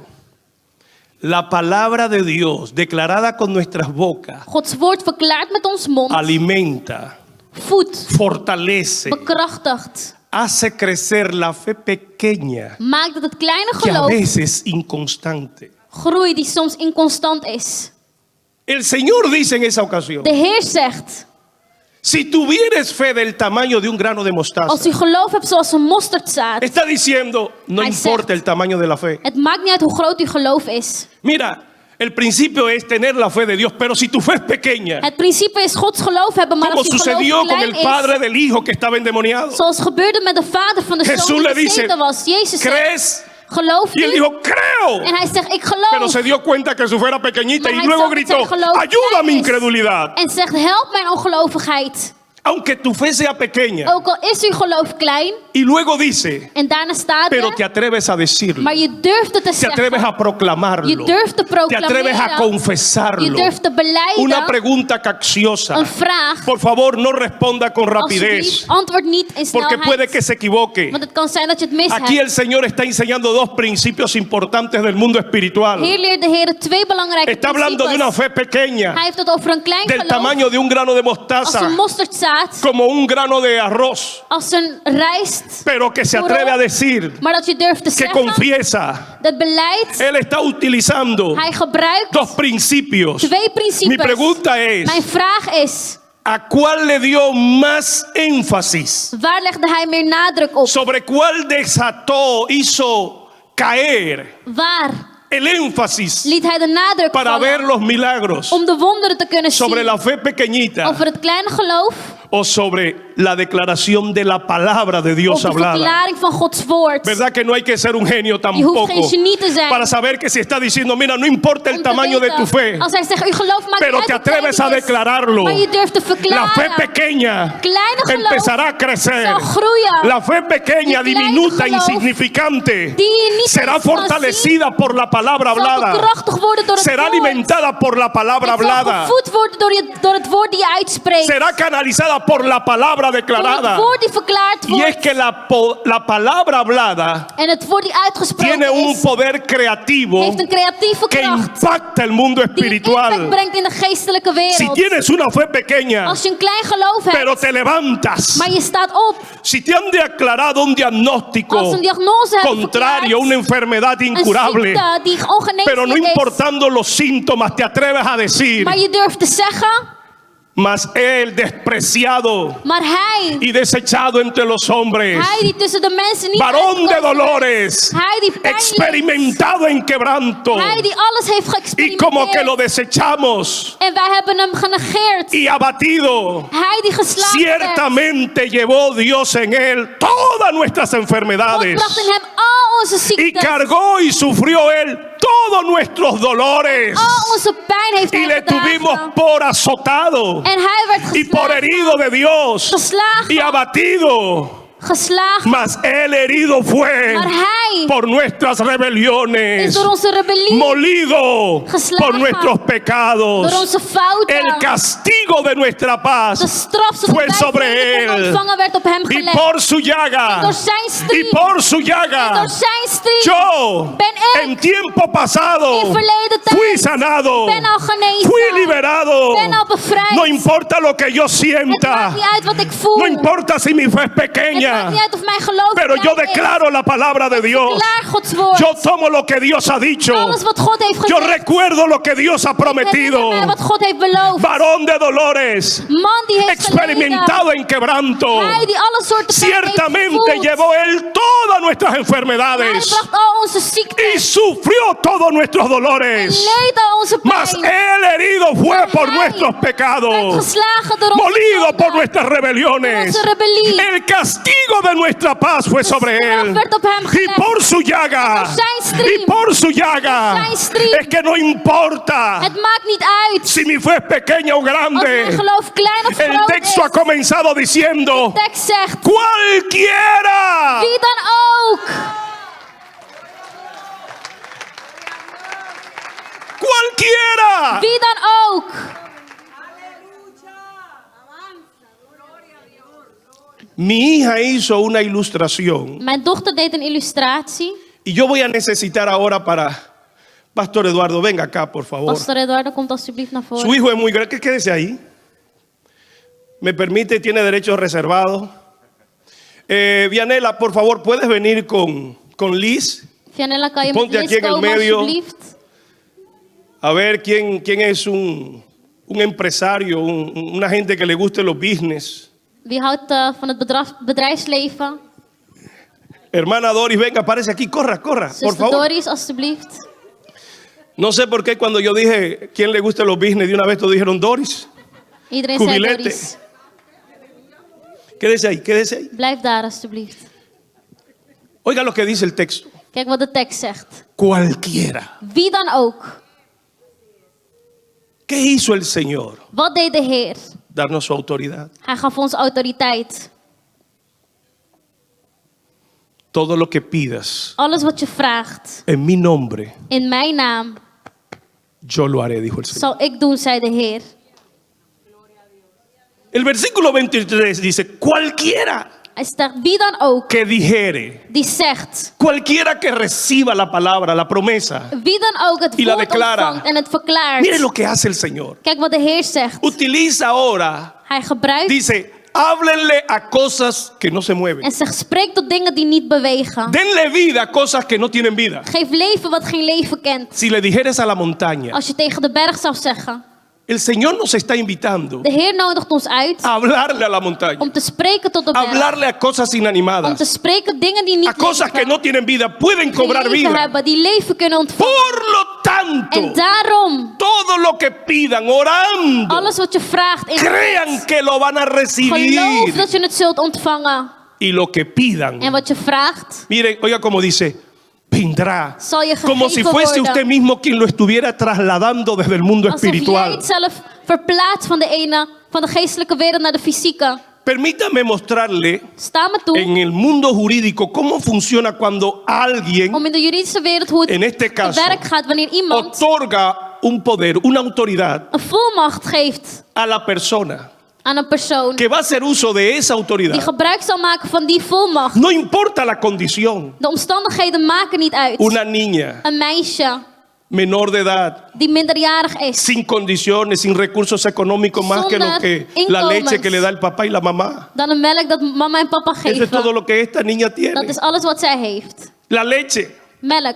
La palabra de Dios declarada con nuestras bocas Gods woord verklaart met ons mond, alimenta, voedt, fortalece, bekrachtigt, hace crecer la fe pequeña maakt dat het kleine que a geloof veces inconstante. groeit die soms inconstant is. El Señor dice en esa ocasión, De Heer zegt, si tuvieres fe del tamaño de un grano de mostaza, als u geloof hebt zoals een mosterdzaad, está diciendo, no Hij importa zegt, el tamaño de la fe. het maakt niet uit hoe groot uw geloof is. Mira, el principio es tener la fe de Dios, pero si tu fe es pequeña, Het principe is Gods geloof hebben, maar como als uw sucedió geloof con klein el padre is, del hijo que estaba endemoniado, zoals gebeurde met de vader van de Jesús zoon le die dice, bezeten was. Jezus zegt, ¿crees? geloof Y él u? dijo, creo. En hij zegt, ik Pero geloof. se dio cuenta que su fe era pequeñita Maar y hij luego zag dat gritó, zijn geloof ayuda mi klein is. incredulidad. En zegt, help mijn ongelovigheid. Aunque tu fe sea pequeña. Ook al is uw geloof klein. Y luego dice, En daarna staat pero te er, atreves a decirlo. maar je durft het te Te atreves zeggen. a proclamarlo. Je durft te Te atreves a proclameren. confesarlo. Je durft te Una beleiden. pregunta capciosa. Een vraag. Por favor, no responda con rapidez. Alsjeblieft, antwoord niet in Porque puede que snelheid. se equivoque. Want het kan zijn dat je het mis Aquí el hebt. Señor está enseñando dos principios importantes del mundo espiritual. Hier leert de Heer twee belangrijke Está hablando de una principes. fe pequeña, Hij heeft het over een klein del geloof. tamaño de un grano de Als mostaza, een mosterdzaad. como un grano de arroz, Als een rijst. pero que se atreve a decir, Maar dat je durft te que zeggen. confiesa. Dat beleid. Él está utilizando Hij gebruikt dos principios. twee Mi principes. pregunta es, Mijn vraag is. ¿a cuál le dio más énfasis? Waar legde hij meer nadruk op? ¿Sobre cuál desató, hizo caer Waar el énfasis liet hij de nadruk para ver vallen los milagros? om de wonderen te kunnen ¿Sobre zien? la fe pequeñita Over het kleine geloof o sobre la declaración de la palabra de of Dios de hablada? verklaring van Gods woord? ¿Verdad que no hay que ser un genio Je hoeft tampoco geen genie te zijn para saber que si está diciendo, mira, no importa el om te tamaño de weten, tu fe, als hij zegt, uw geloof maakt pero niet te uit hoe atreves klein a het is, declararlo? maar je durft te La fe verklaren. pequeña Kleine geloof empezará a crecer. zal groeien. La fe pequeña, Die kleine diminuta, geloof, insignificante, die je niet será kan zien, fortalecida por la palabra zal hablada. bekrachtigd worden door het Será woord. alimentada por la palabra Het zal hablada. gevoed worden door het woord die je uitspreekt. Será canalizada por la palabra Door het declarada. woord die verklaard Y es wordt. que la palabra hablada En het woord die uitgesproken tiene un is, poder creativo heeft een creatieve que kracht. impacta el mundo Die impact espiritual. brengt in de geestelijke Si wereld. tienes una fe pequeña, Als je een klein geloof pero hebt, te levantas. maar je staat op. Si te han declarado un diagnóstico Als een diagnose hebben contrario, una verklaard, enfermedad een incurable, ziekte die pero no ongeneeslijk is. importando los síntomas, te atreves a decir, Maar je durft te zeggen, mas él despreciado maar hij y desechado entre los hombres, hij die tussen de mensen niet varón de uitkomt, dolores, hij die pijn lijdt, experimentado en quebranto, hij die alles heeft y como que lo geëxperimenteerd. desechamos En wij hebben hem genegeerd. y abatido, Hij die geslagen werd. ciertamente llevó Dios en él todas nuestras God enfermedades bracht in hem al onze y ziektes. cargó y sufrió él todos nuestros dolores Al onze pijn heeft y hij le tuvimos gedragen. por azotado En hij werd y por geslagen, herido de Dios geslagen, y abatido. geslagen, mas Él herido fue maar hij por nuestras is rebeliones, door onze rebellie, molido geslagen por nuestros door pecados. onze fouten. El castigo de nuestra De paz straf zodat fue wij sobre vrede konden él. ontvangen werd op hem Y gelegd. por su En llaga, door zijn y striemen, por su en llaga, door zijn striemen, yo ben ik en tiempo pasado in verleden fui tijd sanado, ben al genezen, fui liberado. ben al bevrijd. No importa lo que yo Het sienta, maakt niet uit wat ik voel. no importa si mi fe es Het maakt pequeña, niet uit of mijn geloof pero yo klein is. declaro la palabra de Dios. Klaar Gods woord. Yo tomo lo que Dios ha dicho. Alles wat God heeft Yo gezegd. recuerdo lo que Dios ha prometido. Herinner mij wat God heeft beloofd. Varón de dolores, Man die heeft experimentado en quebranto. geleden. Hij die alle soorten pijn heeft Ciertamente gevoeld. llevó Él todas nuestras Hij enfermedades bracht al onze ziekten. y sufrió todos nuestros En dolores. leed al onze Mas pijn. Él herido fue por Hij nuestros werd pecados, geslagen door onze molido zonden. por nuestras rebeliones. Door onze rebellie. El castigo de nuestra paz fue sobre straf Él. werd op hem Y gelegd. por su llaga, Door zijn striem. y por su llaga, Door zijn striem. es que no importa Het maakt niet uit. si mi fe es pequeña o Als mijn grande. geloof klein of El groot texto ha is. comenzado diciendo, De tekst zegt. cualquiera, Wie dan ook. cualquiera. Wie dan ook. Mi hija hizo una ilustración Mijn dochter deed een illustratie. y yo voy a necesitar ahora para Pastor Eduardo, venga acá por favor. Pastor Eduardo, komt alsjeblieft naar Su voren. hijo es muy grande, quédese ahí. Me permite, tiene derechos reservados. Vianela, por favor, puedes venir con Liz. Fianella, kan je met Ponte Liz aquí en el komen medio. alsjeblieft? A ver quién es un empresario, una gente que le guste los business. Wie houdt van het bedrijfsleven? Hermana Doris, venga, aparece aquí, corra, por Zuster favor. Doris, alsjeblieft. No sé por qué cuando yo dije quién le gusta los business, de una vez todos dijeron Doris. Iedereen zei Cubilete. Doris. Quédese ahí. Blijf daar alsjeblieft. Oiga lo que dice el texto. Kijk wat de tekst zegt. Cualquiera. Wie dan ook. ¿Qué hizo el Señor? Wat deed de Heer? Darnos su autoridad. Hij gaf ons autoriteit. Todo lo que pidas Alles wat je vraagt. en mi nombre, In mijn naam yo lo haré, dijo el Señor. zal ik doen, zei de Heer. El versículo 23 dice, cualquiera Hij zegt, wie dan ook que dijere, die zegt. cualquiera que reciba la palabra, la promesa. Wie dan ook het Y la woord declara. ontvangt en het verklaart. Mire lo que hace el Señor. Kijk wat de Heer zegt. Utiliza ahora, Hij gebruikt dice, háblenle a cosas que no se mueven. en zegt, spreek tot dingen die niet bewegen. Denle vida a cosas que no tienen vida. Geef leven wat geen leven kent. Si le dijeres a la montaña, Als je tegen de berg zou zeggen. el Señor nos está invitando De Heer nodigt ons uit a hablarle a la montaña, om te spreken tot de berg. hablarle a cosas Om inanimadas, te spreken dingen die niet a cosas que leven. no tienen vida, pueden Geen cobrar leven vida. hebben, die leven kunnen ontvangen. Por lo tanto, En daarom, todo lo que pidan orando, alles wat je vraagt in crean que lo van a geloof recibir. dat je het zult ontvangen. Y lo que pidan, En wat je vraagt, miren, oiga como dice, vendrá. zal je Como si gegeven fuese worden. usted mismo quien lo estuviera trasladando desde el mundo Alsof jij espiritual. het zelf verplaatst van de geestelijke wereld naar de fysieke. Permítame mostrarle Sta me toe en el mundo jurídico cómo funciona cuando alguien, om in de juridische wereld hoe het en este te caso, werk gaat wanneer iemand otorga un poder, una autoridad een volmacht geeft a la persona aan een persoon que va a hacer uso de esa die autoridad. gebruik zal maken van die volmacht. No importa la condición. De omstandigheden maken niet uit. Una niña Een meisje menor de edad, die minderjarig is, sin condiciones, sin recursos económicos, más que lo Zonder que la inkomens. leche que le da el papá y la mamá. dan een melk dat mama en papa Eso es geven. todo lo que esta niña Dat tiene. is alles wat zij heeft. La leche. Melk.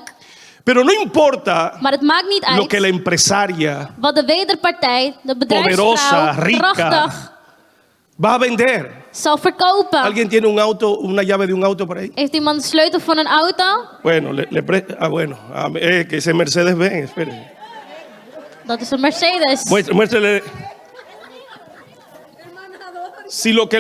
Pero no importa Maar het maakt niet lo que la uit empresaria wat de wederpartij, de Poderosa, bedrijfsvrouw, rica. krachtig va a vender. zal verkopen. ¿Alguien tiene un auto, una llave de un auto por ahí? Heeft iemand de sleutel van een auto? Bueno, que ese Mercedes-Benz, espere. Dat is een Mercedes. Muéstrele. Si lo que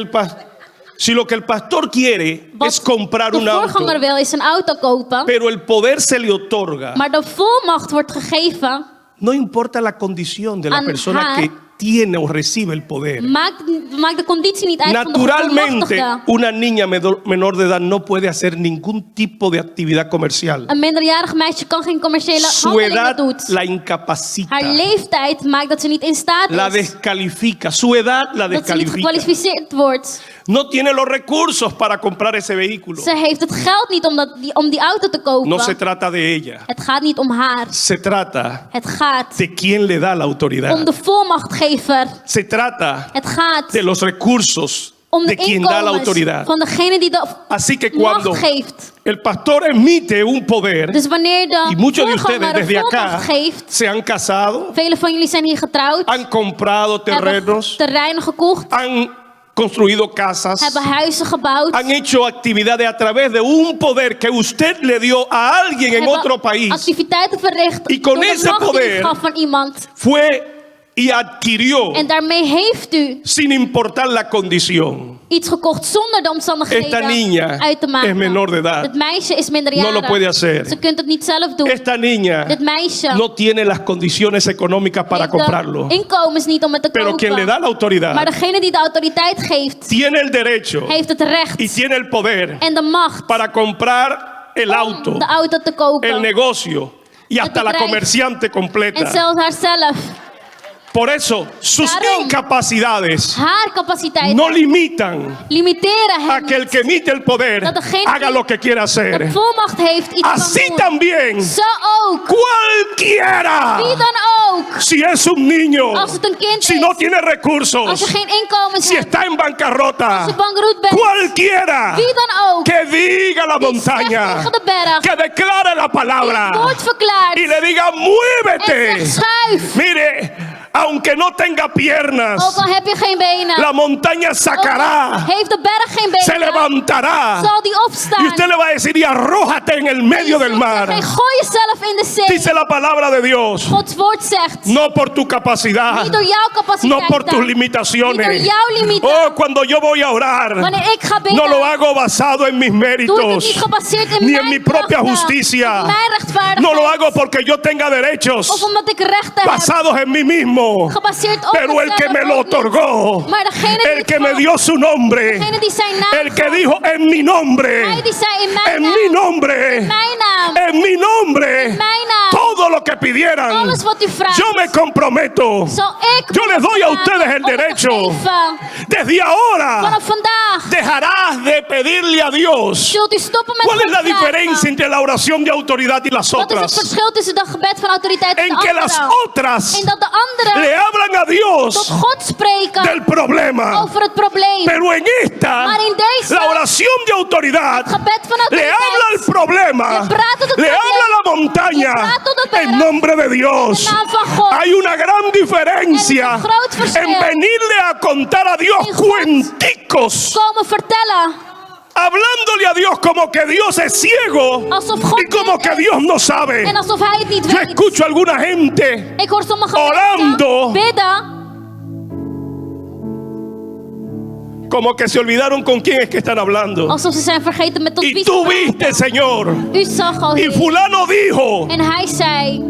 el pastor quiere Wat es comprar de un auto, voorganger wil is een auto kopen. pero el poder se le otorga, Maar de volmacht wordt gegeven no importa la condición de la aan persona haar tiene o recibe el poder. Maak de conditie niet uit van de Naturalmente, godmachtige. una niña menor de edad no puede hacer ningún tipo de actividad comercial. Een minderjarig meisje kan geen commerciële Su handelingen edad doen. la incapacita, Haar leeftijd maakt dat ze niet in staat la is. descalifica. Su edad la Dat ze niet descalifica. gekwalificeerd wordt. No tiene los recursos para comprar ese vehículo. Ze heeft het geld niet om die auto te kopen. No se trata de ella. Het gaat niet om haar. Se trata Het gaat de quien le da la om autoridad. de volmachtgever. Se trata Het gaat de los recursos om de de quien da la inkomens autoridad. van degene die de Así que macht cuando geeft. el pastor emite un poder, Dus wanneer y de muchos de ustedes voorganger desde een acá volmacht geeft. se han casado, Velen van jullie zijn hier getrouwd. han comprado Hebben terrenos, terreinen gekocht. han construido casas, Hebben huizen gebouwd. han hecho actividades a través de un poder que usted le dio a alguien en hebben otro país, activiteiten verricht. Y con door de ese macht die poder- u gaf van iemand. fue y adquirió En daarmee heeft u sin importar la condición. iets gekocht zonder de omstandigheden Esta niña uit te maken. es menor de edad. Het meisje is minderjarig. No lo puede hacer. Ze kunt het niet zelf doen. Esta niña Dit meisje no tiene las condiciones económicas para heeft de comprarlo, inkomens niet om het te pero kopen. quien le da la Maar autoridad degene die de autoriteit geeft, tiene el derecho heeft het recht y tiene el poder en de macht para comprar el auto, om de auto te kopen. el negocio y hasta la bedrijf. comerciante En completa. zelfs haarzelf. Por eso, sus Daarom. incapacidades Haar capaciteit no limitan limiteren a hem que el que emite el poder Dat degene haga die lo que quiera de hacer. volmacht heeft iets Así kan doen. también, Zo ook. cualquiera, Wie dan ook. si es un niño, Als het een kind si is. no tiene Als je recursos, geen inkomens si hebt. está en bancarrota, Als je bankroet bent. cualquiera Wie dan ook. que diga la Die zegt montaña, tegen de berg. que declare la Die palabra het woord verklaart. y le diga, En muévete. zegt schuif. Mire, aunque no tenga piernas, Ook al heb je geen benen. la montaña Ook al sacará, heeft de berg geen se benen. levantará. Zal die Y opstaan. usted le va a decir, y arrójate en el medio del mar. En gooi jezelf in de zee. Dice la palabra de Dios, Gods woord zegt. no por tu capacidad, Niet door jouw no capaciteiten. por tus Niet door limitaciones. jouw limieten. Oh, cuando yo voy a orar, Wanneer ik ga bidden. no lo hago basado en mis Doe ik het niet méritos, gebaseerd in ni mijn en mi propia krachten, justicia. of mijn rechtvaardigheid. No lo hago porque yo tenga derechos Of omdat ik rechten heb. basados en mí mismo. Gebaseerd op Pero el que me lo otorgó, Maar degene die el het que me gaf, dio su nombre, degene die zijn naam el que dijo en mi nombre, Hij die zei in mijn en naam. mi nombre, Mijn naam. en mi nombre, Mijn naam. todo lo que pidieran, Alles wat u vraagt. yo me comprometo. Zal ik Yo les doy a vragen ustedes el om het te derecho. geven. Desde ahora Vanaf vandaag dejarás de pedirle a Dios. zult u stoppen met ¿Cuál es God la vragen. diferencia entre la oración de autoridad y las Wat is het otras? verschil tussen de gebed van autoriteit en En de que las andere? otras En dat de anderen le hablan a tot Dios God spreken del problema. over het probleem. Pero en esta, Maar in deze, la oración de autoridad het gebed van le autoriteit, habla al problema, Je praat tot het le probleem. habla a la montaña Je praat tot de berg. en nombre de Dios. In de naam van God. Hay una gran diferencia Er is een groot verschil. en venirle a contar a Dios In God. cuenticos, komen vertellen. hablándole a Dios como que Dios es ciego Alsof God y como blind que is. Dios no sabe. En alsof hij het niet Yo weet. escucho a alguna gente Ik hoor sommige orando. mensen bidden. como que se olvidaron con quién es que están hablando. Alsof ze zijn vergeten met tot Y wie tú ze praten. viste, Señor, U zag al y Heer. fulano dijo, En hij zei,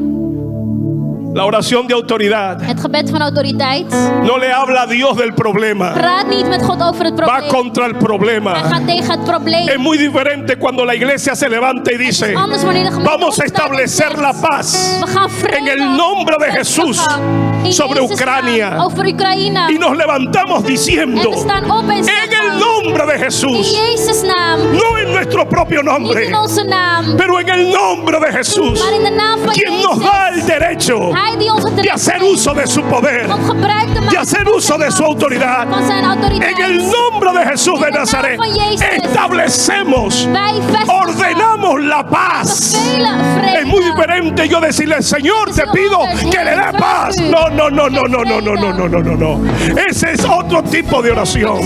la oración de autoridad het gebed van autoriteit. no le habla a Dios del problema, Praat niet met God over het va probleem. contra el Hij problema. gaat tegen het probleem. Es muy diferente cuando la iglesia se levanta y dice, Anders wanneer de gemeente vamos a opstaat en establecer zegt, la paz we gaan vrede en el nombre de Jesús vestigen in sobre Jezus' Ucrania. naam, over Oekraïne. Y nos levantamos En diciendo, we staan op en en el zeggen, nombre de in Jesús, Jezus' naam, no en nuestro propio niet nombre, in onze naam, pero en el nombre de Jesús, maar in de naam van quien nos Jezus. da el derecho Hij die ons het de recht hacer geeft uso de su poder, om gebruik te de maken hacer uso de su autoridad. van zijn autoriteit. En el nombre de Jesús de Nazaret, establecemos, Wij vestigen ordenamos la paz. vele vrede. Es muy diferente yo decirle, Señor, te pido que le dé paz. No, no, no, no, no, no, no, no, no, no, no, no. Ese es otro tipo de oración.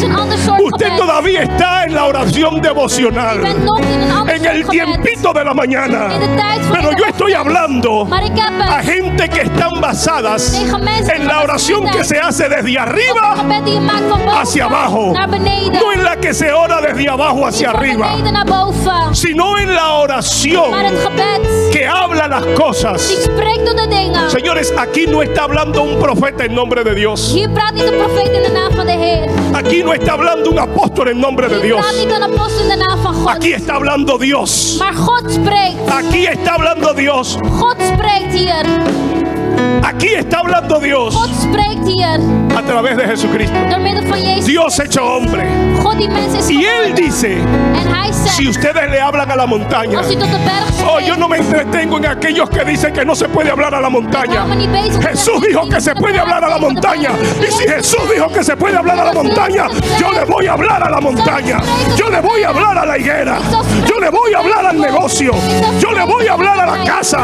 Usted todavía está en la oración Je devocional, bent nog in een ander en el soort gebed. tiempito de la mañana. Pero yo estoy hablando Maar ik heb a het gente que están basadas en la oración que se hace desde op een arriba gebed die je maakt van boven hacia abajo, naar beneden. no en la que se ora desde abajo Niet hacia van arriba, beneden naar boven. sino en la Maar oración het gebed que habla las die cosas. spreekt door de dingen. Señores, aquí no está hablando un profeta en nombre de Dios. Hier praat niet een profeet in de naam van de Heer. Aquí no está hablando un apóstol en nombre de Hier Dios. praat niet een apostel in de naam van God. Aquí está hablando Dios. Maar God spreekt. Aquí está hablando Dios. God spreekt hier. Aquí está hablando Dios God spreekt hier. a través de Jesucristo. Door middel van Jezus. Dios hecho hombre. God die mens is Y Él geworden. dice, En hij si zegt, ustedes le hablan a la montaña, als u tot de berg oh, yo spreekt. no me entretengo en aquellos que dicen que no se puede hablar a la montaña. Jesús dijo que se puede hablar a la montaña. Y si Jesús dijo que se puede hablar a la montaña, yo le voy a hablar a la montaña. Yo le voy a hablar a la higuera. Yo le voy a hablar al negocio. Yo le voy a hablar a la casa.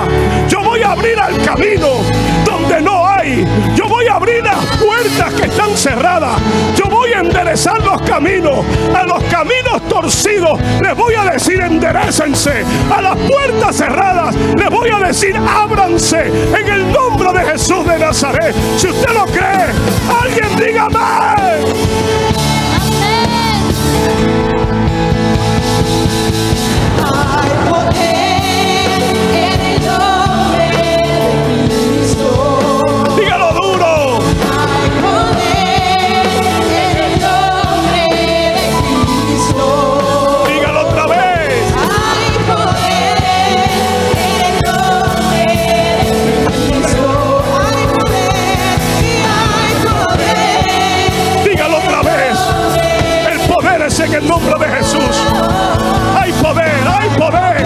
Yo voy a abrir al camino donde no hay. Yo voy a abrir las puertas que están cerradas. Yo voy a enderezar los caminos. A los caminos torcidos les voy a decir enderécense. A las puertas cerradas les voy a decir ábranse en el nombre de Jesús de Nazaret. Si usted lo cree, alguien diga amén. Hay poder en el nombre de Cristo. Dígalo duro. Hay poder en el nombre de Cristo. Dígalo otra vez. Hay poder en el nombre de Cristo. Hay poder y hay poder. Dígalo otra vez. El poder es en el nombre de Jesús. Hay poder, hay poder.